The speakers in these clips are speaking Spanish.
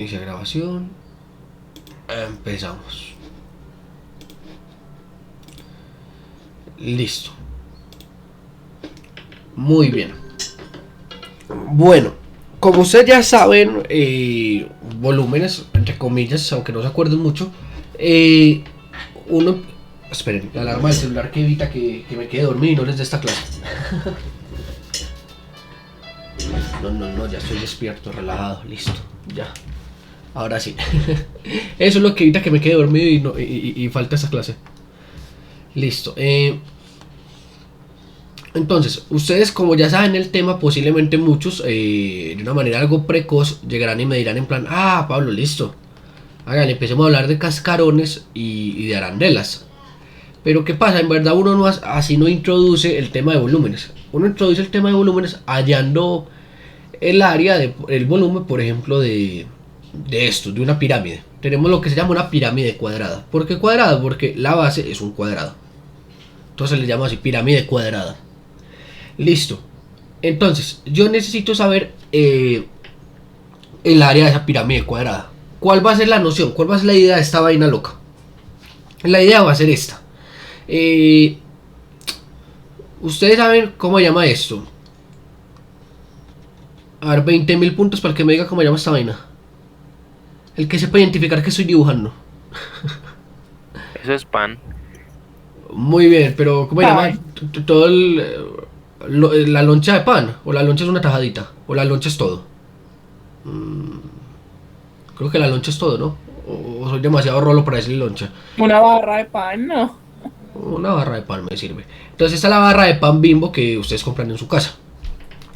Inicia grabación. Empezamos. Listo. Muy bien. Bueno, como ustedes ya saben, volúmenes, entre comillas, aunque no se acuerden mucho, uno... Esperen, la alarma del celular que evita que me quede dormido y no les dé esta clase. No, ya estoy despierto, relajado, listo, ya. Ahora sí. Eso es lo que evita que me quede dormido y falta esa clase. Listo. Entonces, ustedes como ya saben el tema, posiblemente muchos, de una manera algo precoz, llegarán y me dirán en plan, ah, Pablo, listo. Hágale, empecemos a hablar de cascarones y de arandelas. Pero ¿qué pasa? En verdad uno no así no introduce el tema de volúmenes. Uno introduce el tema de volúmenes hallando el área del volumen, por ejemplo, de una pirámide. Tenemos lo que se llama una pirámide cuadrada. ¿Por qué cuadrada? Porque la base es un cuadrado. Entonces le llamo así, pirámide cuadrada. Listo. Entonces, yo necesito saber el área de esa pirámide cuadrada. ¿Cuál va a ser la noción? ¿Cuál va a ser la idea de esta vaina loca? La idea va a ser esta. Ustedes saben cómo se llama esto. A ver, 20.000 puntos para el que me diga cómo se llama esta vaina. El que sepa identificar que estoy dibujando. Eso es pan. Muy bien, pero ¿cómo se llama? Todo la loncha de pan. O la loncha es una tajadita. O la loncha es todo. Creo que la loncha es todo, ¿no? O soy demasiado rolo para decir loncha. Una barra de pan, no. Una barra de pan me sirve. Entonces esta es la barra de pan Bimbo que ustedes compran en su casa.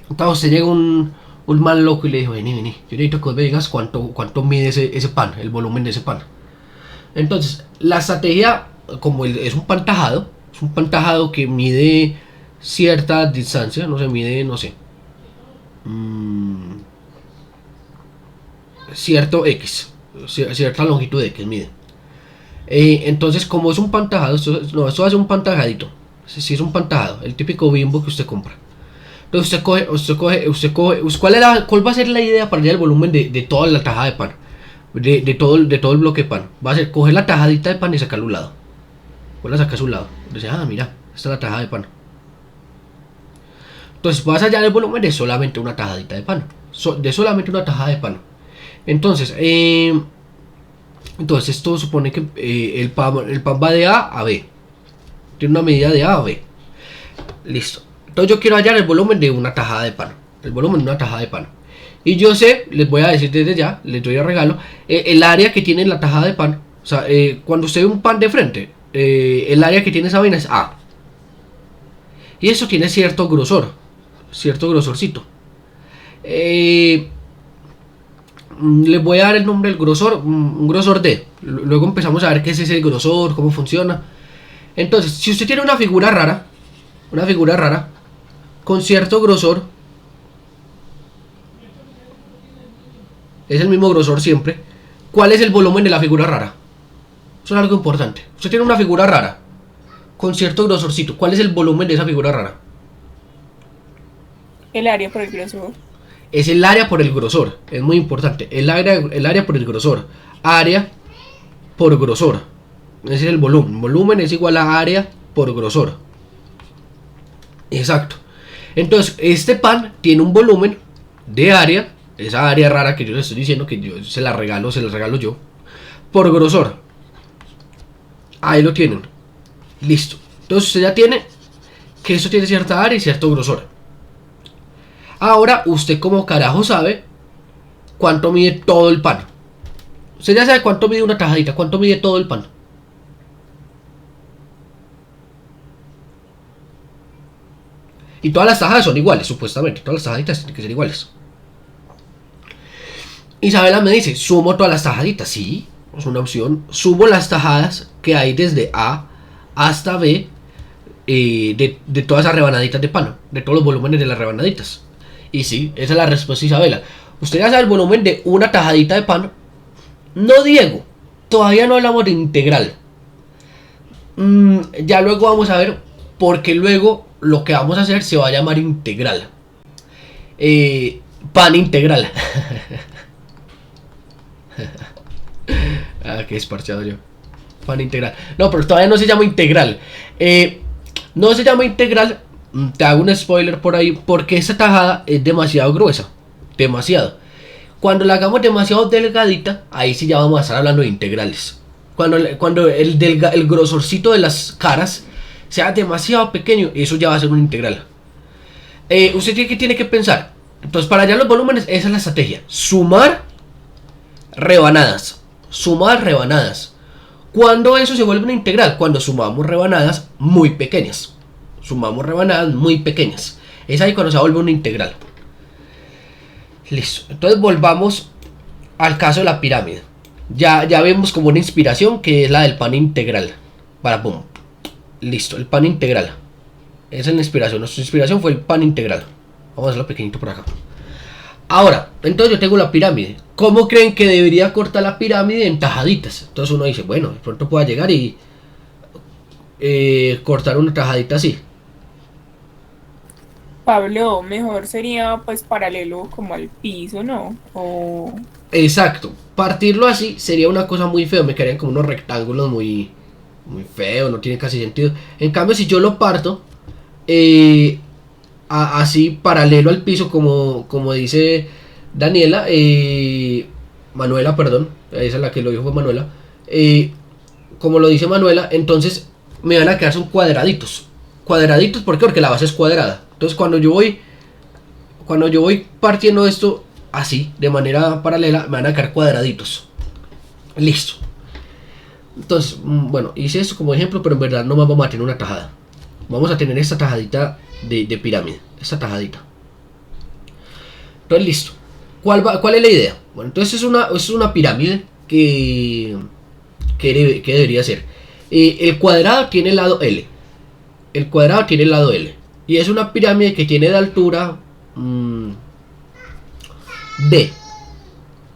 Entonces usted llega un man loco y le dijo, vení, yo necesito que me digas cuánto mide ese pan, el volumen de ese pan. Entonces, la estrategia, como es un pan tajado que mide cierta distancia, no sé, mide, no sé, cierto X, cierta longitud X mide. Entonces, como es un pan tajado, esto hace un pan tajadito. Si es un pan tajado, el típico Bimbo que usted compra. Entonces usted coge, ¿cuál va a ser la idea para hallar el volumen de toda la tajada de pan? De todo el bloque de pan. Va a ser coger la tajadita de pan y sacarlo a un lado. Pues la saca a su lado. Dice, ah, mira, esta es la tajada de pan. Entonces vas a hallar el volumen de solamente una tajadita de pan. De solamente una tajada de pan. Entonces esto supone que el pan va de A a B. Tiene una medida de A a B. Listo. Entonces yo quiero hallar el volumen de una tajada de pan. El volumen de una tajada de pan. Y yo sé, les voy a decir desde ya, les doy a regalo, el área que tiene la tajada de pan. O sea, cuando usted ve un pan de frente, el área que tiene esa vaina es A. Y eso tiene cierto grosor. Cierto grosorcito. Les voy a dar el nombre del grosor, un grosor D. Luego empezamos a ver qué es ese grosor, cómo funciona. Entonces, si usted tiene una figura rara, con cierto grosor, es el mismo grosor siempre, ¿cuál es el volumen de la figura rara? Eso es algo importante. Usted tiene una figura rara, con cierto grosorcito, ¿cuál es el volumen de esa figura rara? El área por el grosor. Es el área por el grosor, es muy importante. El área por el grosor. Área por grosor. Ese es el volumen. Volumen es igual a área por grosor. Exacto. Entonces, este pan tiene un volumen de área, esa área rara que yo les estoy diciendo, que yo se la regalo yo, por grosor. Ahí lo tienen. Listo. Entonces usted ya tiene que eso tiene cierta área y cierto grosor. Ahora, usted como carajo sabe cuánto mide todo el pan. Usted ya sabe cuánto mide una tajadita, cuánto mide todo el pan. Y todas las tajadas son iguales, supuestamente. Todas las tajaditas tienen que ser iguales. Isabela me dice, sumo todas las tajaditas. Sí, es una opción. Sumo las tajadas que hay desde A hasta B de todas esas rebanaditas de pan. De todos los volúmenes de las rebanaditas. Y sí, esa es la respuesta, Isabela. Usted ya sabe el volumen de una tajadita de pan. No, Diego. Todavía no hablamos de integral. Ya luego vamos a ver por qué luego lo que vamos a hacer se va a llamar integral. Pan integral. Ah, qué desparchado yo. Pan integral. No, pero todavía no se llama integral. No se llama integral. Te hago un spoiler por ahí. Porque esa tajada es demasiado gruesa. Demasiado. Cuando la hagamos demasiado delgadita, ahí sí ya vamos a estar hablando de integrales. Cuando el grosorcito de las caras sea demasiado pequeño, eso ya va a ser un integral. Usted tiene que pensar. Entonces, para hallar los volúmenes, esa es la estrategia. Sumar rebanadas. Sumar rebanadas. ¿Cuándo eso se vuelve una integral? Cuando sumamos rebanadas muy pequeñas. Sumamos rebanadas muy pequeñas. Es ahí cuando se vuelve una integral. Listo. Entonces volvamos al caso de la pirámide. Ya vemos como una inspiración que es la del pan integral. Para pum. Listo, el pan integral. Esa es la inspiración. Nuestra inspiración fue el pan integral. Vamos a hacerlo pequeñito por acá. Ahora, entonces yo tengo la pirámide. ¿Cómo creen que debería cortar la pirámide? En tajaditas. Entonces uno dice, bueno, de pronto pueda llegar y cortar una tajadita así. Pablo, mejor sería pues paralelo como al piso, ¿no? O Exacto. Partirlo así sería una cosa muy fea. Me quedarían como unos rectángulos muy feos. No tiene casi sentido. En cambio, si yo lo parto así paralelo al piso, como dice Daniela, Manuela, perdón. Esa es la que lo dijo, fue Manuela. Como lo dice Manuela, entonces me van a quedar son cuadraditos. Cuadraditos, ¿por qué? Porque la base es cuadrada. Entonces cuando yo voy partiendo esto así, de manera paralela, me van a quedar cuadraditos. Listo. Entonces, bueno, hice esto como ejemplo, pero en verdad no vamos a tener una tajada. Vamos a tener esta tajadita de pirámide. Esta tajadita. Entonces, listo. ¿Cuál es la idea? Bueno, entonces es una pirámide que debería ser. El cuadrado tiene el lado L. El cuadrado tiene el lado L. Y es una pirámide que tiene de altura D.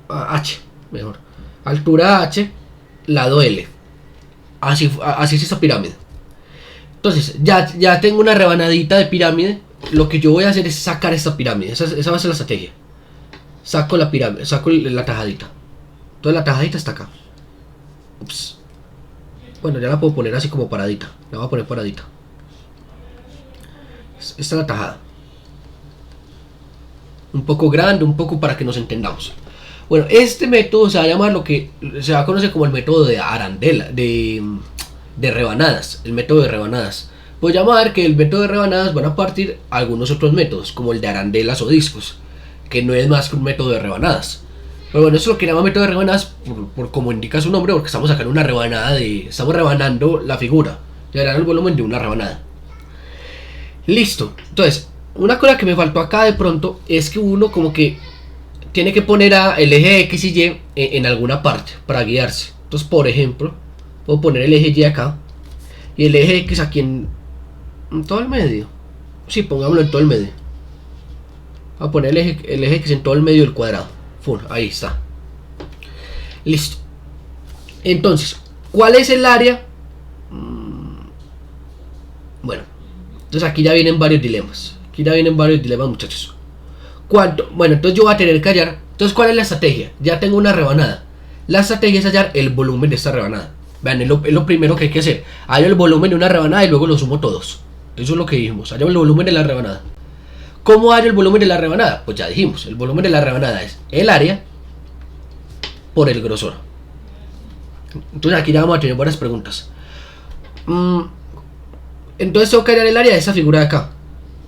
H, mejor. Altura H, lado L. Así es esta pirámide. Entonces, ya tengo una rebanadita de pirámide. Lo que yo voy a hacer es sacar esta pirámide. Esa va a ser la estrategia. Saco la pirámide, saco la tajadita. Entonces la tajadita está acá. Ups. Bueno, ya la puedo poner así como paradita. La voy a poner paradita. Esta es la tajada. Un poco grande, un poco para que nos entendamos. Bueno, este método se va a llamar lo que se va a conocer como el método de arandela, de rebanadas. El método de rebanadas. Pues llamar que el método de rebanadas van a partir algunos otros métodos, como el de arandelas o discos, que no es más que un método de rebanadas. Pero bueno, eso lo que llama método de rebanadas por como indica su nombre, porque estamos sacando una rebanada estamos rebanando la figura, ya el volumen de una rebanada. Listo. Entonces, una cosa que me faltó acá de pronto es que uno como que tiene que poner el eje X y Y en alguna parte para guiarse. Entonces, por ejemplo, puedo poner el eje Y acá y el eje X aquí en todo el medio. Sí, pongámoslo en todo el medio. Voy a poner el eje X en todo el medio del cuadrado. Ahí está. Listo. Entonces, ¿cuál es el área? Bueno, entonces aquí ya vienen varios dilemas. Muchachos. ¿Cuánto? Bueno, entonces yo voy a tener que hallar. Entonces, ¿cuál es la estrategia? Ya tengo una rebanada. La estrategia es hallar el volumen de esta rebanada. Vean, es lo primero que hay que hacer. Hallo el volumen de una rebanada y luego lo sumo todos. Eso es lo que dijimos. Hallo el volumen de la rebanada. ¿Cómo hallo el volumen de la rebanada? Pues ya dijimos, el volumen de la rebanada es el área por el grosor. Entonces aquí ya vamos a tener varias preguntas. Entonces tengo que hallar el área de esa figura de acá.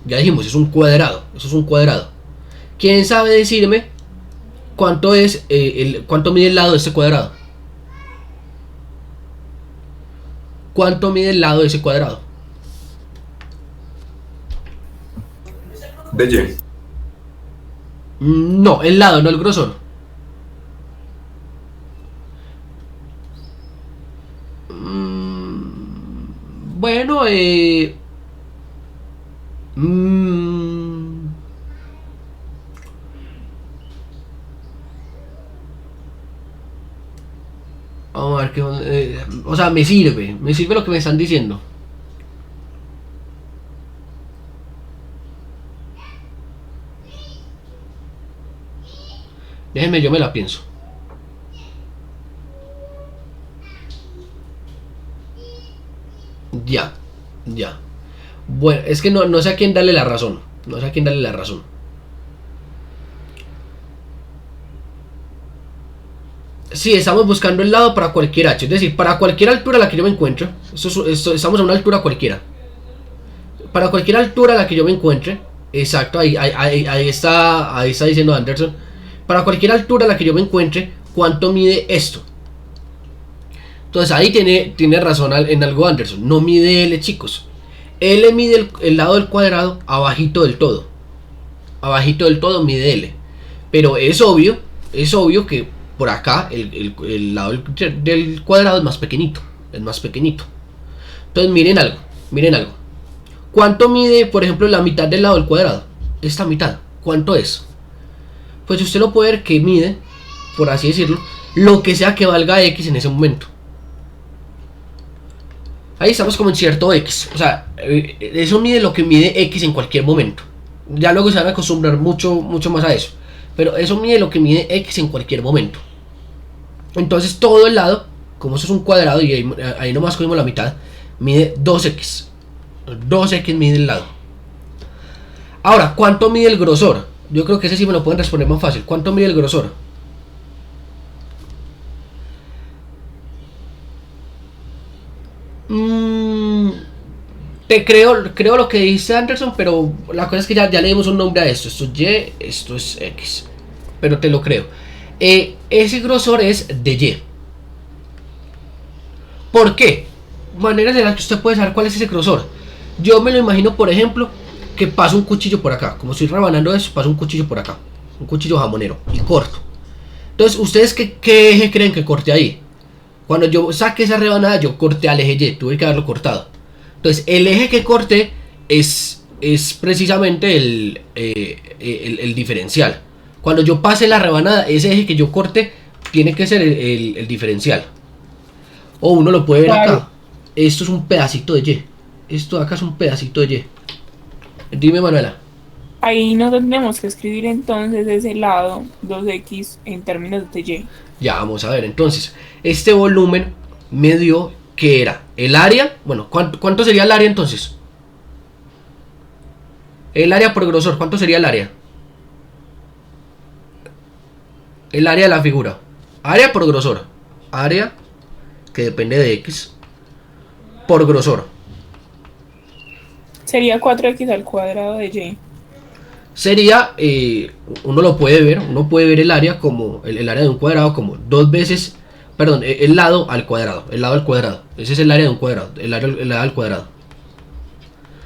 Ya dijimos, es un cuadrado. Eso es un cuadrado. ¿Quién sabe decirme cuánto es cuánto mide el lado de este cuadrado? ¿Cuánto mide el lado de ese cuadrado? De Y. No, el lado, no el grosor. Bueno, vamos a ver qué. O sea, me sirve lo que me están diciendo. Déjenme, yo me la pienso. Ya, ya. Bueno, es que no sé a quién darle la razón. No sé a quién darle la razón. Sí, estamos buscando el lado para cualquier h, es decir, para cualquier altura a la que yo me encuentre. Estamos a una altura cualquiera. Para cualquier altura a la que yo me encuentre. Exacto, ahí está diciendo Anderson. Para cualquier altura a la que yo me encuentre, ¿cuánto mide esto? Entonces ahí tiene razón en algo Anderson. No mide L, chicos. L mide el lado del cuadrado abajito del todo. Abajito del todo mide L. Pero es obvio que por acá el lado del cuadrado es más pequeñito. Es más pequeñito. Entonces miren algo. ¿Cuánto mide, por ejemplo, la mitad del lado del cuadrado? Esta mitad. ¿Cuánto es? Pues usted lo puede ver que mide, por así decirlo, lo que sea que valga X en ese momento. Ahí estamos como en cierto X. O sea, eso mide lo que mide X en cualquier momento. Ya luego se van a acostumbrar mucho más a eso. Pero eso mide lo que mide X en cualquier momento. Entonces todo el lado, como eso es un cuadrado y ahí nomás cogimos la mitad, mide 2X. 2X mide el lado. Ahora, ¿cuánto mide el grosor? Yo creo que ese sí me lo pueden responder más fácil. ¿Cuánto mide el grosor? Te creo lo que dice Anderson, pero la cosa es que ya le dimos un nombre a esto. Esto es Y, esto es X. Pero te lo creo. Ese grosor es de Y. ¿Por qué? Maneras en las que usted puede saber cuál es ese grosor. Yo me lo imagino, por ejemplo, que pasa un cuchillo por acá. Como estoy rebanando eso, pasa un cuchillo por acá. Un cuchillo jamonero. Y corto. Entonces, ¿ustedes qué eje creen que corte ahí? Cuando yo saque esa rebanada, yo corté al eje Y. Tuve que haberlo cortado. Entonces, el eje que corté es precisamente el diferencial. Cuando yo pase la rebanada, ese eje que yo corte tiene que ser el diferencial. O uno lo puede ver acá. Esto es un pedacito de Y. Esto de acá es un pedacito de Y. Dime, Manuela. Ahí no tendremos que escribir entonces ese lado 2x en términos de Y. Ya, vamos a ver. Entonces, este volumen me dio que era el área. Bueno, ¿cuánto sería el área entonces? El área por grosor, ¿cuánto sería el área? El área de la figura. Área por grosor. Área, que depende de X, por grosor. Sería 4x al cuadrado de Y. Sería, uno puede ver el área como, el área de un cuadrado como 2 veces, perdón, el lado al cuadrado, ese es el área de un cuadrado, el lado al cuadrado.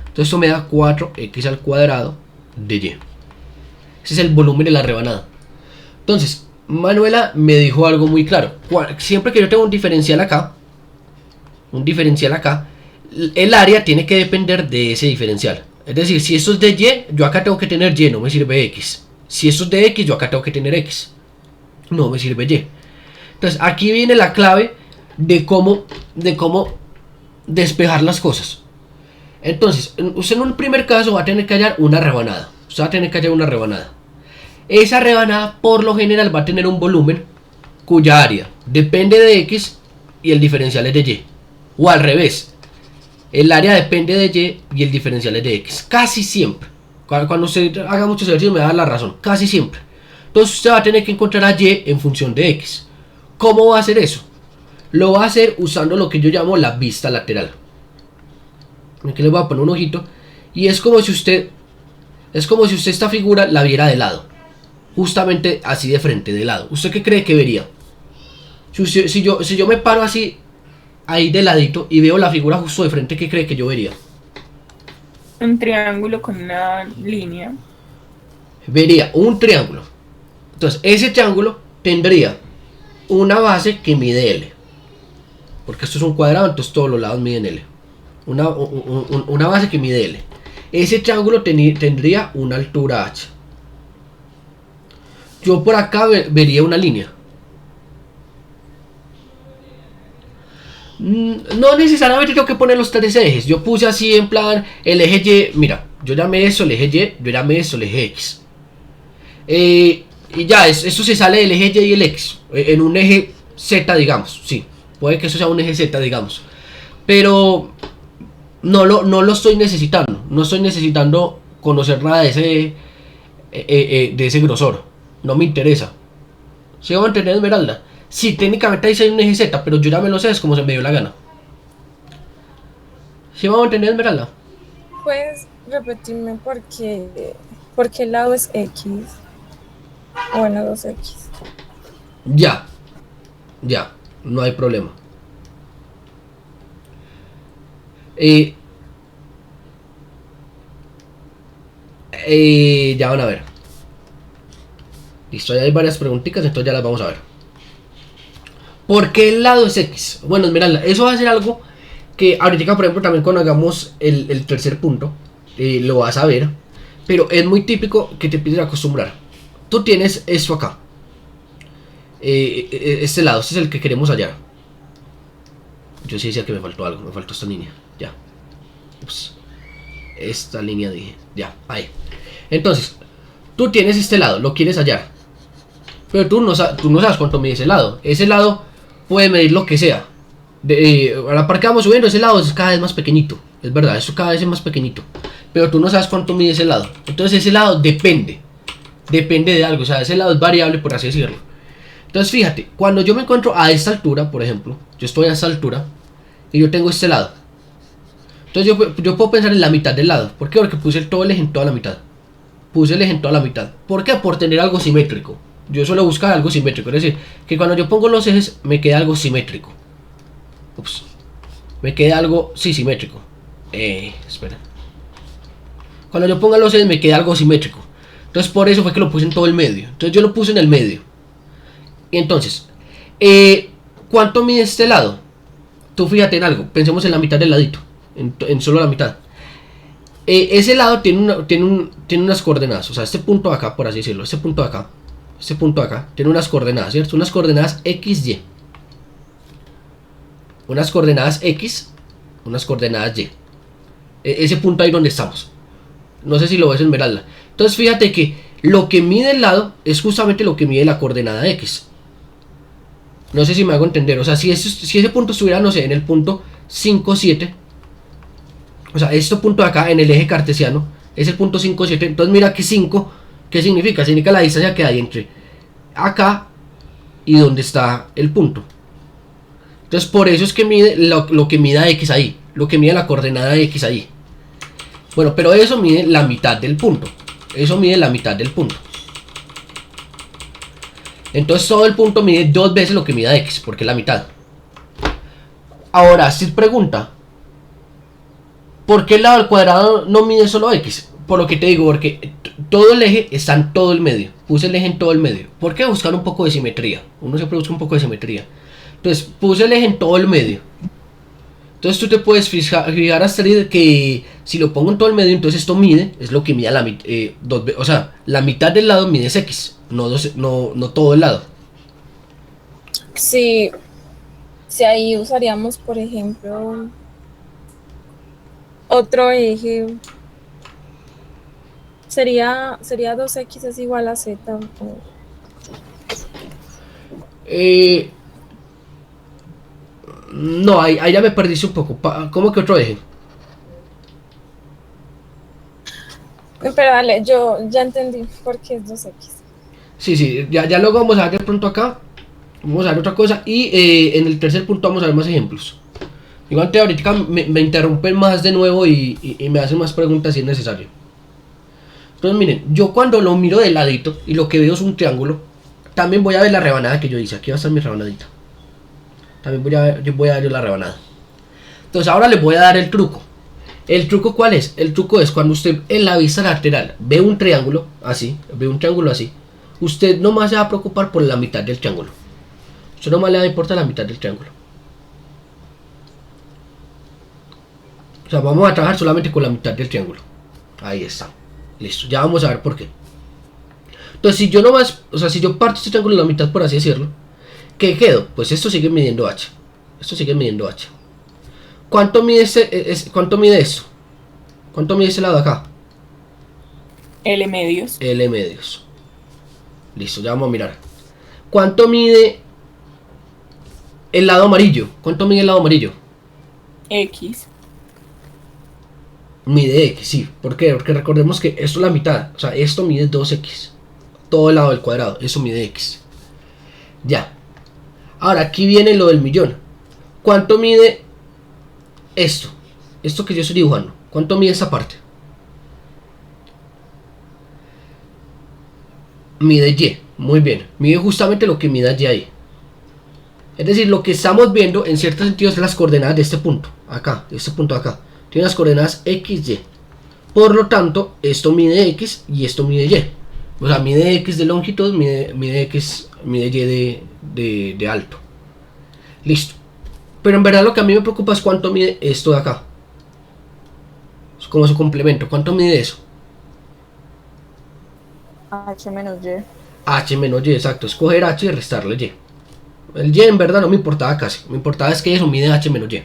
Entonces esto me da 4x al cuadrado de Y. Ese es el volumen de la rebanada. Entonces, Manuela me dijo algo muy claro. Siempre que yo tengo un diferencial acá, el área tiene que depender de ese diferencial. Es decir, si esto es de Y, yo acá tengo que tener Y, no me sirve X. Si esto es de X, yo acá tengo que tener X. No me sirve Y. Entonces, aquí viene la clave de cómo despejar las cosas. Entonces, usted en un primer caso va a tener que hallar una rebanada. Esa rebanada, por lo general, va a tener un volumen cuya área depende de X y el diferencial es de Y. O al revés. El área depende de Y y el diferencial es de X. Casi siempre. Cuando usted haga muchos ejercicios me va a dar la razón. Casi siempre. Entonces usted va a tener que encontrar a Y en función de X. ¿Cómo va a hacer eso? Lo va a hacer usando lo que yo llamo la vista lateral. Aquí les voy a poner un ojito. Y es como si usted esta figura la viera de lado. Justamente así de frente, de lado. ¿Usted qué cree que vería? Si yo me paro así, ahí de ladito, y veo la figura justo de frente, ¿qué cree que yo vería? Un triángulo con una línea. Vería un triángulo. Entonces, ese triángulo tendría una base que mide L. Porque esto es un cuadrado, entonces todos los lados miden L. Una base que mide L. Ese triángulo tendría una altura H. Yo por acá vería una línea. No necesariamente tengo que poner los tres ejes. Yo puse así en plan el eje Y. Mira, yo llamé eso el eje Y, yo llamé eso el eje X. Y ya, esto se sale del eje Y y el X. En un eje Z, digamos. Sí, puede que eso sea un eje Z, digamos. Pero no lo estoy necesitando. No estoy necesitando conocer nada de ese grosor. No me interesa. Si vamos a mantener esmeralda. Sí, técnicamente ahí sí hay un eje Z, pero yo ya me lo sé, es como se me dio la gana. Si vamos a mantener esmeralda. ¿Puedes repetirme por qué lado es X? Bueno, 2X. Ya. Ya. No hay problema. Ya van a ver. Listo, ya hay varias preguntitas, entonces ya las vamos a ver. ¿Por qué el lado es X? Bueno, Esmeralda, eso va a ser algo que ahorita, por ejemplo, también cuando hagamos el tercer punto, lo vas a ver. Pero es muy típico que te empieces a acostumbrar. Tú tienes esto acá. Este lado, este es el que queremos hallar. Yo sí decía que me faltó algo, me faltó esta línea. Ya. Ups. Esta línea dije. Ya, ahí. Entonces, tú tienes este lado, lo quieres hallar. Pero tú no sabes cuánto mide ese lado. Ese lado puede medir lo que sea. A la par que vamos subiendo, ese lado es cada vez más pequeñito. Es verdad, eso cada vez es más pequeñito. Pero tú no sabes cuánto mide ese lado. Entonces ese lado depende. Depende de algo. O sea, ese lado es variable, por así decirlo. Entonces fíjate, cuando yo me encuentro a esta altura, por ejemplo, yo estoy a esta altura y yo tengo este lado. Entonces yo puedo pensar en la mitad del lado. ¿Por qué? Porque puse todo el eje en toda la mitad. Puse el eje en toda la mitad. ¿Por qué? Por tener algo simétrico. Yo suelo buscar algo simétrico. Es decir, que cuando yo pongo los ejes me queda algo simétrico. Ups. Me queda algo, sí, simétrico. Espera. Cuando yo ponga los ejes me queda algo simétrico. Entonces por eso fue que lo puse en todo el medio. Entonces yo lo puse en el medio. Y entonces, ¿cuánto mide este lado? Tú fíjate en algo. Pensemos en la mitad del ladito. En solo la mitad. Ese lado tiene unas coordenadas. O sea, este punto de acá, por así decirlo. Este punto de acá. Este punto de acá. Tiene unas coordenadas, ¿cierto? Unas coordenadas X, Y. Unas coordenadas X. Unas coordenadas Y. Ese punto ahí donde estamos. No sé si lo ves, Esmeralda. Entonces fíjate que lo que mide el lado es justamente lo que mide la coordenada X. No sé si me hago entender. O sea, si ese punto estuviera, no sé, en el punto 5, 7. O sea, este punto de acá en el eje cartesiano es el punto 5, 7. Entonces mira que 5, ¿qué significa? Significa la distancia que hay entre acá y donde está el punto. Entonces por eso es que mide lo que mida X ahí. Lo que mide la coordenada X ahí. Bueno, pero eso mide la mitad del punto. Eso mide la mitad del punto. Entonces todo el punto mide 2 veces lo que mida X, porque es la mitad. Ahora, si pregunta, ¿por qué el lado al cuadrado no mide solo X? Por lo que te digo, porque todo el eje está en todo el medio. Puse el eje en todo el medio. ¿Por qué? Buscar un poco de simetría. Uno siempre busca un poco de simetría. Entonces, puse el eje en todo el medio. Entonces tú te puedes fijar hasta que si lo pongo en todo el medio, entonces esto mide, es lo que mide la mitad, o sea, la mitad del lado mide es X, no todo el lado. Si ahí usaríamos, por ejemplo, otro eje, sería 2X es igual a Z. No, ahí ya me perdiste un poco. ¿Cómo que otro eje? Pero dale, yo ya entendí por qué es 2X. Sí, ya luego vamos a ver de pronto acá. Vamos a ver otra cosa. Y en el tercer punto vamos a ver más ejemplos. Igual ahorita me interrumpen más de nuevo y me hacen más preguntas si es necesario. Entonces miren, yo cuando lo miro de ladito y lo que veo es un triángulo, también voy a ver la rebanada que yo hice. Aquí va a estar mi rebanadita. También voy a ver la rebanada. Entonces ahora les voy a dar el truco. ¿El truco cuál es? El truco es cuando usted en la vista lateral ve un triángulo así, usted nomás se va a preocupar por la mitad del triángulo. Usted nomás le va a importar la mitad del triángulo. O sea, vamos a trabajar solamente con la mitad del triángulo. Ahí está. Listo, ya vamos a ver por qué. Entonces si yo nomás, o sea, si yo parto este triángulo en la mitad, por así decirlo, ¿qué quedo? Pues esto sigue midiendo H. Esto sigue midiendo H. ¿Cuánto mide cuánto mide esto? ¿Cuánto mide ese lado de acá? L medios. L medios. Listo, ya vamos a mirar. ¿Cuánto mide el lado amarillo? ¿Cuánto mide el lado amarillo? X. Mide x, sí. ¿Por qué? Porque recordemos que esto es la mitad. O sea, esto mide 2x. Todo el lado del cuadrado. Eso mide x. Ya. Ahora, aquí viene lo del millón. ¿Cuánto mide esto? Esto que yo estoy dibujando. ¿Cuánto mide esta parte? Mide y. Muy bien. Mide justamente lo que mida y ahí. Es decir, lo que estamos viendo en cierto sentido es las coordenadas de este punto. Acá, de este punto de acá. Tiene las coordenadas x, y. Por lo tanto, esto mide x y esto mide y. O sea, mide x de longitud, mide x, mide y de alto. Listo. Pero en verdad lo que a mí me preocupa es cuánto mide esto de acá. Es como su complemento. ¿Cuánto mide eso? H menos Y. H menos y, exacto. Escoger h y restarle y. El y en verdad no me importaba casi. Me importaba es que eso mide h menos y.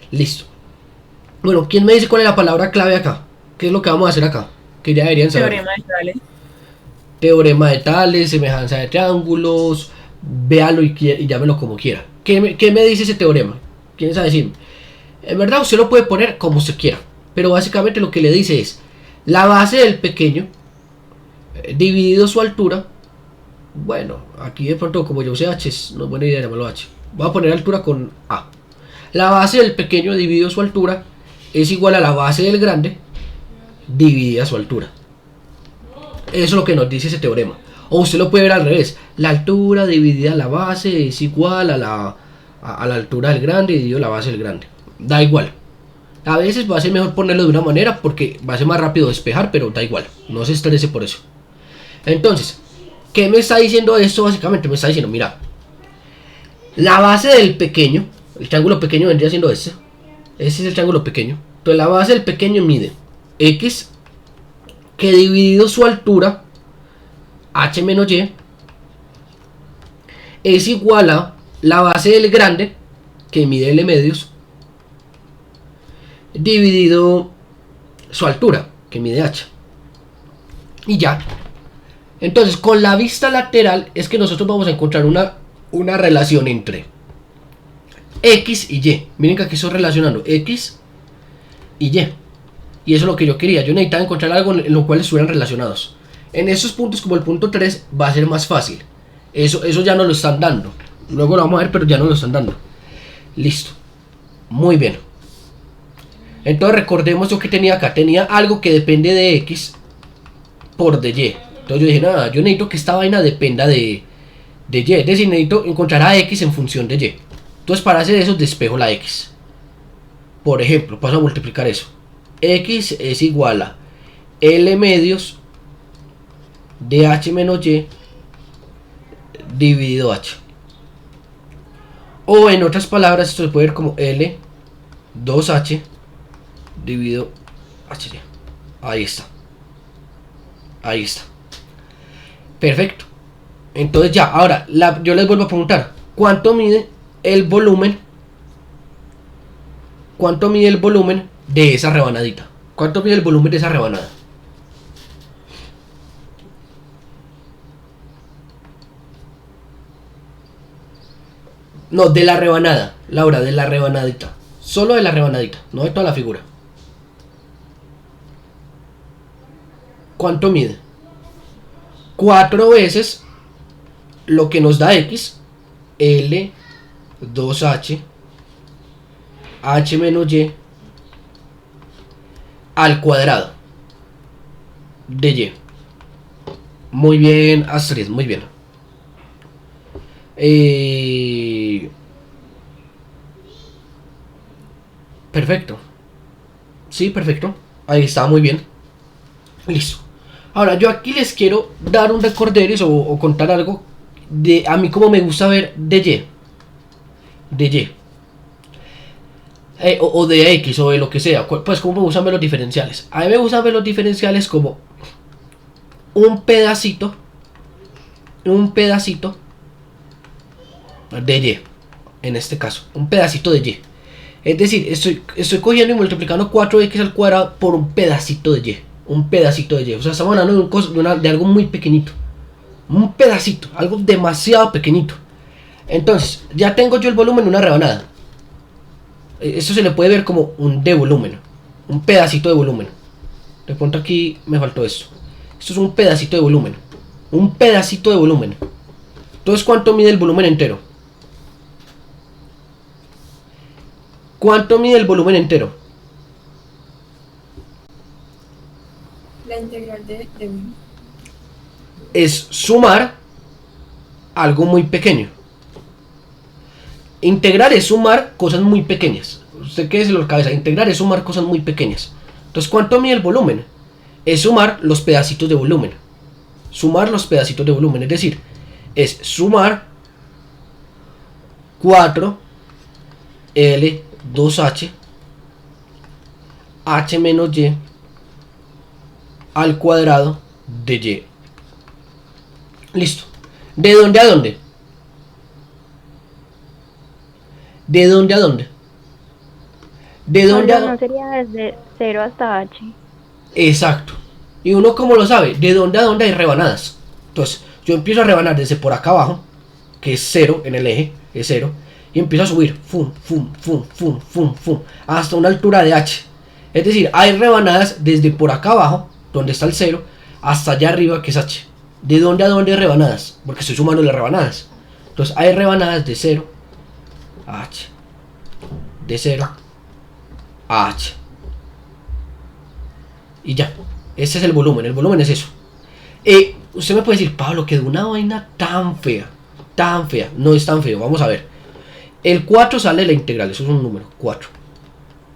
Listo. Bueno, ¿quién me dice cuál es la palabra clave acá? ¿Qué es lo que vamos a hacer acá? Que ya deberían saber. Teorema de Tales. Teorema de Tales, semejanza de triángulos. Véalo y llámelo como quiera. ¿Qué me dice ese teorema? ¿Quién sabe decirme? En verdad usted lo puede poner como usted quiera. Pero básicamente lo que le dice es la base del pequeño dividido su altura. Bueno, aquí de pronto como yo sé h, no es buena idea llamarlo h. Voy a poner altura con a. La base del pequeño dividido su altura es igual a la base del grande dividida su altura. Eso es lo que nos dice ese teorema. O usted lo puede ver al revés. La altura dividida la base es igual a la altura del grande dividido la base del grande. Da igual. A veces va a ser mejor ponerlo de una manera porque va a ser más rápido despejar, pero da igual. No se estrese por eso. Entonces, ¿qué me está diciendo esto? Básicamente me está diciendo, mira, la base del pequeño, el triángulo pequeño vendría siendo este. Este es el triángulo pequeño. Entonces la base del pequeño mide x, que dividido su altura, h menos y, es igual a la base del grande, que mide l medios, dividido su altura, que mide h. Y ya. Entonces, con la vista lateral es que nosotros vamos a encontrar una relación entre x y y. Miren que aquí estoy relacionando x y y. Y eso es lo que yo quería. Yo necesitaba encontrar algo en lo cual estuvieran relacionados. En esos puntos, como el punto 3, va a ser más fácil. Eso ya nos lo están dando. Luego lo vamos a ver, pero ya nos lo están dando. Listo. Muy bien. Entonces recordemos lo que tenía acá. Tenía algo que depende de x por de y. Entonces yo dije, nada, yo necesito que esta vaina dependa de y. Es decir, necesito encontrar a x en función de y. Entonces para hacer eso despejo la x. Por ejemplo, paso a multiplicar eso. X es igual a L medios de h menos y dividido h. O en otras palabras, esto se puede ver como L 2h dividido hy. Ahí está. Ahí está. Perfecto. Entonces ya, ahora yo les vuelvo a preguntar, ¿cuánto mide el volumen? ¿Cuánto mide el volumen de esa rebanadita? ¿Cuánto mide el volumen de esa rebanada? No, de la rebanada, Laura, de la rebanadita. Solo de la rebanadita, no de toda la figura. ¿Cuánto mide? 4 veces lo que nos da x, L 2h h menos y al cuadrado de y. Muy bien, Astrid, muy bien. Perfecto. Sí, perfecto. Ahí está, muy bien. Listo. Ahora, yo aquí les quiero dar un recorderis o contar algo de a mí como me gusta ver de y. De y. O de x o de lo que sea. Pues como me gustan ver los diferenciales. A mí me gustan ver los diferenciales como un pedacito de y. En este caso, un pedacito de y. Es decir, estoy cogiendo y multiplicando 4x al cuadrado por un pedacito de y. Un pedacito de y. O sea, estamos hablando de algo muy pequeñito. Un pedacito, algo demasiado pequeñito. Entonces, ya tengo yo el volumen de una rebanada. Esto se le puede ver como un de volumen. un pedacito de volumen. De pronto aquí me faltó esto. Esto es un pedacito de volumen. Un pedacito de volumen. Entonces, ¿cuánto mide el volumen entero? ¿Cuánto mide el volumen entero? La integral de Es sumar algo muy pequeño. Integrar es sumar cosas muy pequeñas. Usted qué es en la cabeza. Integrar es sumar cosas muy pequeñas. Entonces, ¿cuánto mide el volumen? Es sumar los pedacitos de volumen. Sumar los pedacitos de volumen. Es decir, es sumar 4L2H H menos Y al cuadrado de Y. Listo. ¿De dónde a dónde? ¿De dónde a dónde? ¿De dónde a No dónde? sería desde 0 hasta H. Exacto. ¿Y uno cómo lo sabe? ¿De dónde a dónde hay rebanadas? Entonces, yo empiezo a rebanar desde por acá abajo, que es 0 en el eje, es 0, y empiezo a subir, fum, fum, fum, fum, fum, fum, hasta una altura de H. Es decir, hay rebanadas desde por acá abajo, donde está el 0, hasta allá arriba, que es H. ¿De dónde a dónde hay rebanadas? Porque estoy sumando las rebanadas. Entonces, hay rebanadas de 0 a H. De 0 a H. Y ya. Ese es el volumen. El volumen es eso. Usted me puede decir, Pablo, que de una vaina tan fea. Tan fea. No es tan feo. Vamos a ver. El 4 sale de la integral. Eso es un número. 4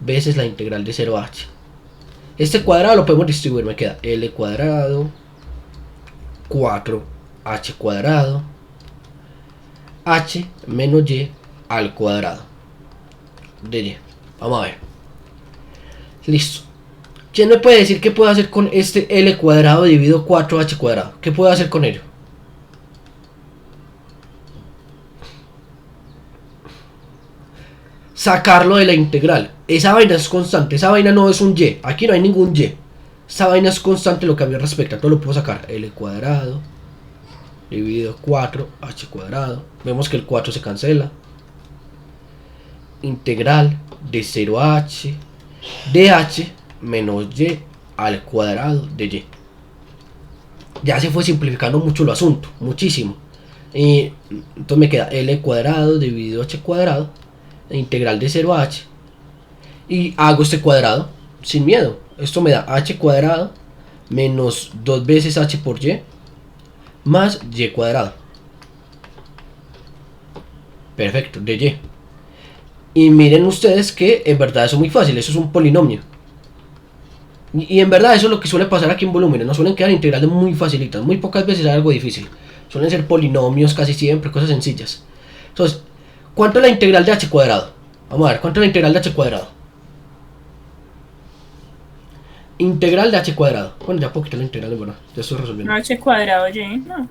veces la integral de 0 a H. Este cuadrado lo podemos distribuir. Me queda L cuadrado 4H cuadrado H menos Y al cuadrado de Y. Vamos a ver. Listo. ¿Quién me puede decir qué puedo hacer con este L cuadrado dividido 4H cuadrado? ¿Qué puedo hacer con ello? Sacarlo de la integral. Esa vaina es constante. Esa vaina no es un Y. Aquí no hay ningún Y. Esa vaina es constante lo que a mí respecta. Todo lo puedo sacar. L cuadrado dividido 4H cuadrado. Vemos que el 4 se cancela. Integral de 0 a H de H menos Y al cuadrado de Y. Ya se fue simplificando mucho el asunto, muchísimo. Entonces me queda L cuadrado dividido H cuadrado, integral de 0 a H, y hago este cuadrado sin miedo. Esto me da H cuadrado menos 2 veces H por Y más Y cuadrado. Perfecto, de Y. Y miren ustedes que en verdad eso es muy fácil, eso es un polinomio. Y en verdad eso es lo que suele pasar aquí en volúmenes, nos suelen quedar integrales muy facilitas, muy pocas veces hay algo difícil. Suelen ser polinomios casi siempre, cosas sencillas. Entonces, ¿cuánto es la integral de H cuadrado? Vamos a ver, ¿cuánto es la integral de H cuadrado? Integral de H cuadrado. Bueno, ya puedo quitar la integral, bueno, ya estoy resolviendo. H cuadrado Y, no.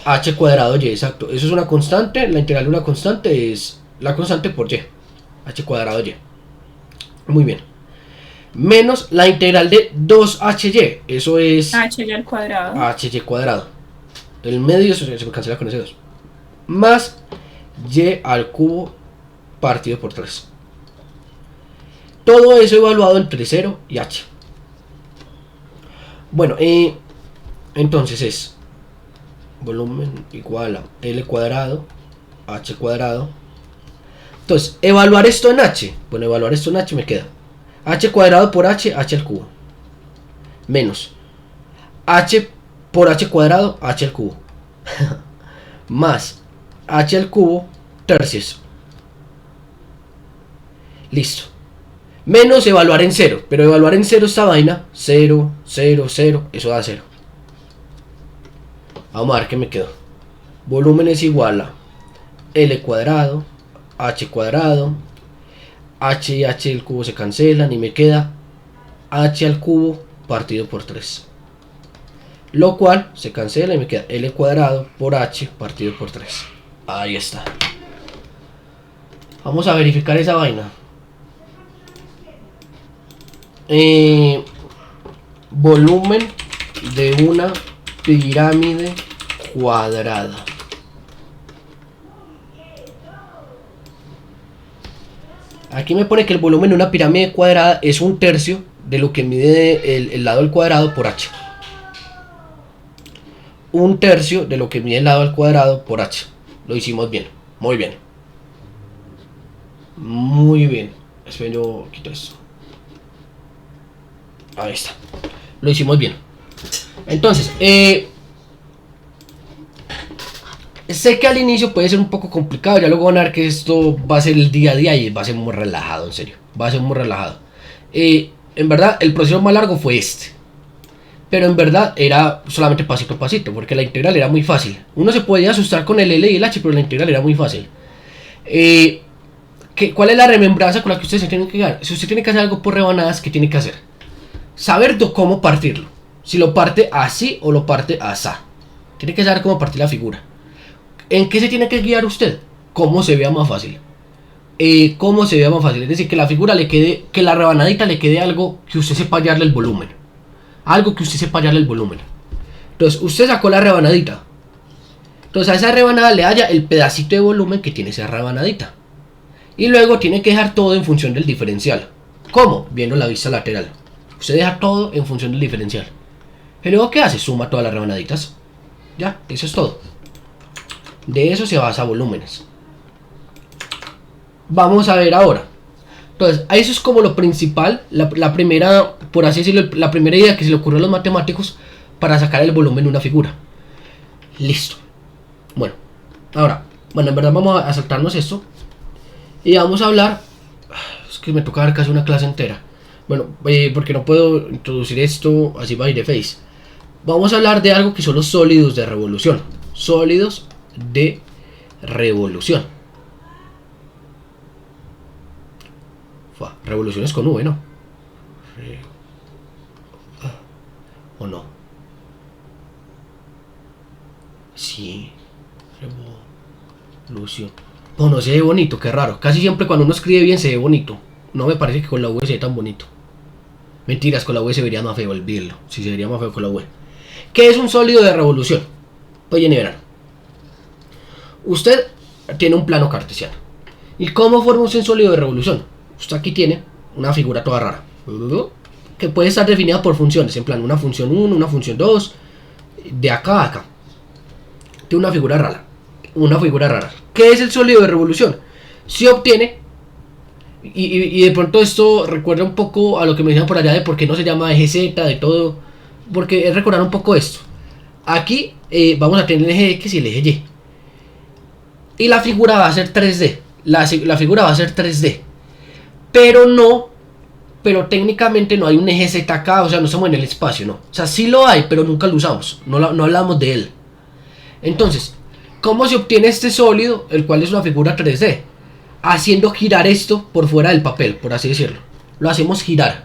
H cuadrado Y, exacto. Eso es una constante, la integral de una constante es la constante por Y. H cuadrado Y. Muy bien. Menos la integral de 2HY. Eso es HY al cuadrado. HY cuadrado. El medio se cancela con ese 2. Más Y al cubo partido por 3. Todo eso evaluado entre 0 y H. Bueno, entonces es volumen igual a L cuadrado H cuadrado. Entonces, evaluar esto en H. Bueno, evaluar esto en H me queda H cuadrado por H, H al cubo. Menos H por H cuadrado, H al cubo. Más H al cubo tercios. Listo. Menos evaluar en 0. Pero evaluar en 0 esta vaina. 0, 0, 0. Eso da 0. Vamos a ver qué me quedó. Volumen es igual a L cuadrado, H cuadrado. H y H del cubo se cancelan y me queda H al cubo partido por 3. Lo cual se cancela y me queda L cuadrado por H partido por 3. Ahí está. Vamos a verificar esa vaina. Volumen de una pirámide cuadrada. Aquí me pone que el volumen de una pirámide cuadrada es 1/3 de lo que mide el lado al cuadrado por h. 1/3 de lo que mide el lado al cuadrado por h. Lo hicimos bien, muy bien. Muy bien. Esperen, yo quito esto. Ahí está. Lo hicimos bien. Entonces, sé que al inicio puede ser un poco complicado. Ya luego van a ver que esto va a ser el día a día y va a ser muy relajado, en serio. Va a ser muy relajado. En verdad, el proceso más largo fue este. Pero en verdad era solamente pasito a pasito, porque la integral era muy fácil. Uno se podía asustar con el L y el H, pero la integral era muy fácil. ¿Cuál es la remembranza con la que ustedes se tienen que quedar? Si usted tiene que hacer algo por rebanadas, ¿qué tiene que hacer? Saber cómo partirlo. Si lo parte así o lo parte asá. Tiene que saber cómo partir la figura. ¿En qué se tiene que guiar usted? Cómo se vea más fácil. Cómo se vea más fácil. Es decir, que la figura le quede, que la rebanadita le quede algo que usted sepa hallarle el volumen. Algo que usted sepa hallarle el volumen. Entonces, usted sacó la rebanadita. Entonces, a esa rebanada le halla el pedacito de volumen que tiene esa rebanadita. Y luego tiene que dejar todo en función del diferencial. ¿Cómo? Viendo la vista lateral. Usted deja todo en función del diferencial. ¿Y luego qué hace? Suma todas las rebanaditas. Ya, eso es todo. De eso se basa volúmenes. Vamos a ver ahora. Entonces, eso es como lo principal, la primera, por así decirlo, la primera idea que se le ocurrió a los matemáticos para sacar el volumen de una figura. Listo. Bueno, ahora, en verdad vamos a saltarnos esto y vamos a hablar. Es que me toca dar casi una clase entera. Bueno, porque no puedo introducir esto así by the face. Vamos a hablar de algo que son los sólidos de revolución. Sólidos de revolución. Revoluciones con V, ¿no? ¿O no? Sí. Revolución. Oh, no, se ve bonito, qué raro. Casi siempre cuando uno escribe bien se ve bonito. No me parece que con la V se ve tan bonito. Mentiras, con la V se vería más feo, olvídenlo. Sí, se vería más feo con la V. ¿Qué es un sólido de revolución? Oye, verán. Usted tiene un plano cartesiano. ¿Y cómo forma un sólido de revolución? Usted aquí tiene una figura toda rara, que puede estar definida por funciones, en plan una función 1, una función 2, de acá a acá. Tiene una figura rara. ¿Qué es el sólido de revolución? Se obtiene, y de pronto esto recuerda un poco a lo que me decían por allá de por qué no se llama eje Z, de todo, porque es recordar un poco esto. Aquí vamos a tener el eje X y el eje Y. Y la figura va a ser 3D. La figura va a ser 3D. Pero técnicamente no hay un eje Z acá, o sea, no estamos en el espacio, ¿no? O sea, sí lo hay, pero nunca lo usamos, no hablamos de él. Entonces, ¿cómo se obtiene este sólido, el cual es una figura 3D? Haciendo girar esto por fuera del papel, por así decirlo. Lo hacemos girar.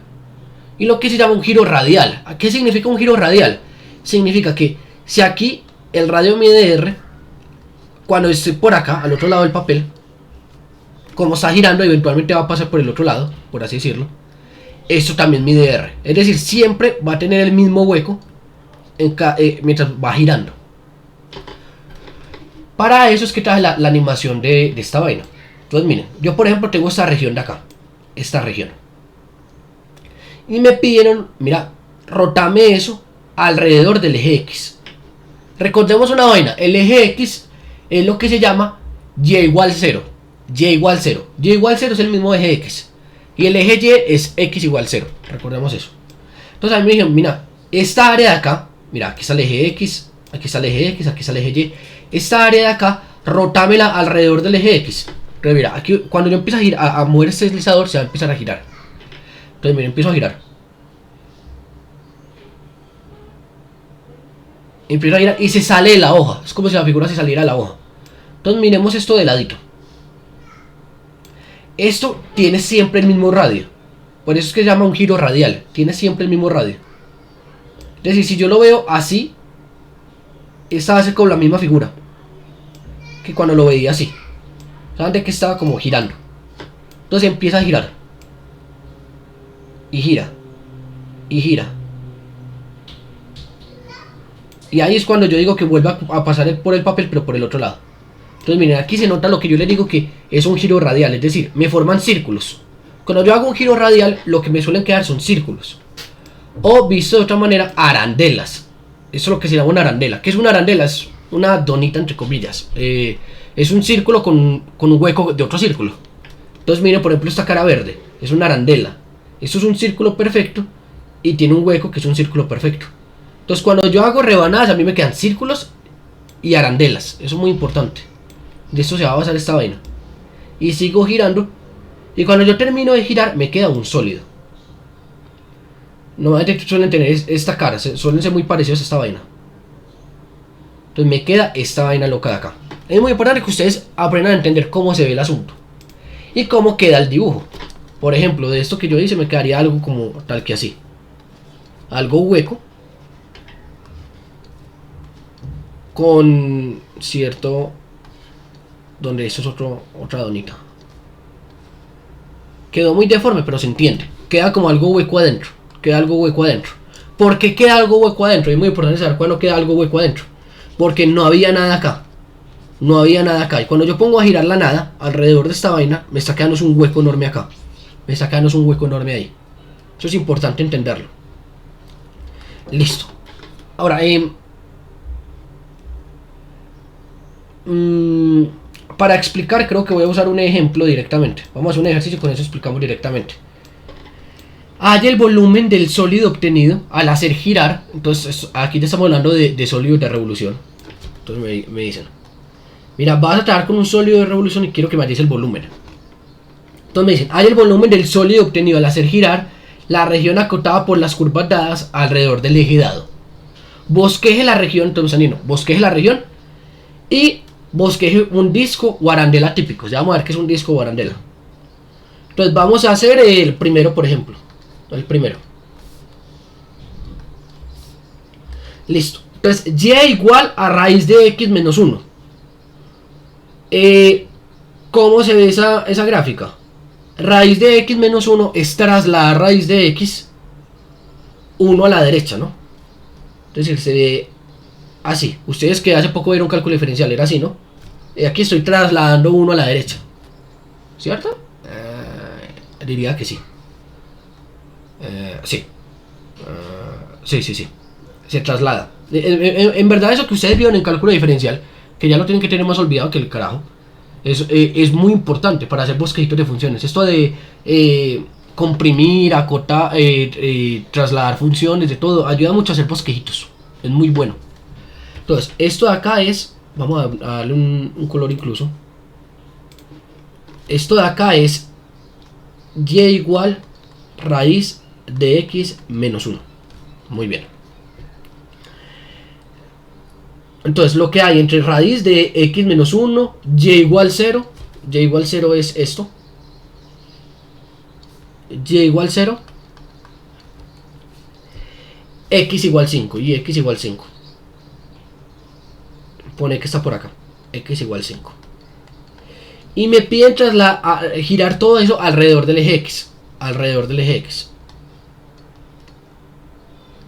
Y lo que se llama un giro radial. ¿Qué significa un giro radial? Significa que si aquí el radio mide R, cuando esté por acá, al otro lado del papel, como está girando, eventualmente va a pasar por el otro lado, por así decirlo. Esto también mide R. Es decir, siempre va a tener el mismo hueco mientras va girando. Para eso es que traje la animación de esta vaina. Entonces miren, yo por ejemplo tengo esta región de acá. Esta región. Y me pidieron, mira, rotame eso alrededor del eje X. Recordemos una vaina. El eje X es lo que se llama Y igual 0. Y igual 0. Y igual 0 es el mismo eje X. Y el eje Y es X igual 0. Recordemos eso. Entonces a mí me dijeron, mira, esta área de acá, mira, aquí está el eje X, aquí está el eje X, aquí está el eje Y. Esta área de acá, rotámela alrededor del eje X. Entonces mira, aquí cuando yo empiezo a girar, a mover este deslizador, se va a empezar a girar. Entonces mira, empiezo a girar. Empiezo a girar y se sale de la hoja. Es como si la figura se saliera de la hoja. Entonces miremos esto de ladito. Esto tiene siempre el mismo radio. Por eso es que se llama un giro radial. Tiene siempre el mismo radio. Es decir, si yo lo veo así, esta va a ser como la misma figura que cuando lo veía así. Saben que estaba como girando. Entonces empieza a girar. Y gira. Y gira. Y ahí es cuando yo digo que vuelva a pasar por el papel, pero por el otro lado. Entonces miren, aquí se nota lo que yo les digo que es un giro radial, es decir, me forman círculos. Cuando yo hago un giro radial, lo que me suelen quedar son círculos. O visto de otra manera, arandelas. Eso es lo que se llama una arandela. ¿Qué es una arandela? Es una donita entre comillas. Es un círculo con un hueco de otro círculo. Entonces miren, por ejemplo, esta cara verde es una arandela. Esto es un círculo perfecto y tiene un hueco que es un círculo perfecto. Entonces cuando yo hago rebanadas, a mí me quedan círculos y arandelas. Eso es muy importante. De esto se va a basar esta vaina. Y sigo girando. Y cuando yo termino de girar, me queda un sólido. Normalmente suelen tener esta cara, suelen ser muy parecidos a esta vaina. Entonces me queda esta vaina loca de acá. Es muy importante que ustedes aprendan a entender cómo se ve el asunto y cómo queda el dibujo. Por ejemplo, de esto que yo hice me quedaría algo como tal que así. Algo hueco con cierto, donde eso es otra donita. Quedó muy deforme, pero se entiende. Queda como algo hueco adentro. Queda algo hueco adentro. ¿Por qué queda algo hueco adentro? Es muy importante saber cuándo queda algo hueco adentro. Porque no había nada acá. No había nada acá. Y cuando yo pongo a girar la nada alrededor de esta vaina, me está quedando un hueco enorme acá. Me está quedando un hueco enorme ahí. Eso es importante entenderlo. Listo. Ahora, para explicar, creo que voy a usar un ejemplo directamente. Vamos a hacer un ejercicio, con eso explicamos directamente. Halla el volumen del sólido obtenido al hacer girar. Entonces, aquí te estamos hablando de sólidos de revolución. Entonces me dicen, mira, vas a trabajar con un sólido de revolución y quiero que me halles el volumen. Entonces me dicen, halla el volumen del sólido obtenido al hacer girar la región acotada por las curvas dadas alrededor del eje dado. Bosqueje la región, entonces no, bosqueje la región y bosqueje un disco o arandela típico. Ya vamos a ver qué es un disco o arandela. Entonces vamos a hacer el primero, por ejemplo. El primero. Listo. Entonces y igual a raíz de x menos 1. ¿Cómo se ve esa gráfica? Raíz de x menos 1 es trasladar raíz de x 1 a la derecha, ¿no? Es decir, se ve así. Ustedes que hace poco vieron cálculo diferencial, era así, ¿no? Aquí estoy trasladando 1 a la derecha, ¿cierto? Diría que sí. Sí. Sí. Se traslada. En verdad eso que ustedes vieron en cálculo diferencial, que ya lo tienen que tener más olvidado que el carajo, es muy importante para hacer bosquejitos de funciones. Esto de comprimir, acotar, trasladar funciones, de todo, ayuda mucho a hacer bosquejitos. Es muy bueno. Entonces, esto de acá es, vamos a darle un color incluso. Esto de acá es y igual raíz de x menos 1. Muy bien. Entonces lo que hay entre raíz de x menos 1, y igual 0. Y igual 0 es esto. Y igual 0. X igual 5. Y x igual 5. Pone que está por acá. X igual 5. Y me piden girar todo eso alrededor del eje x. Alrededor del eje x.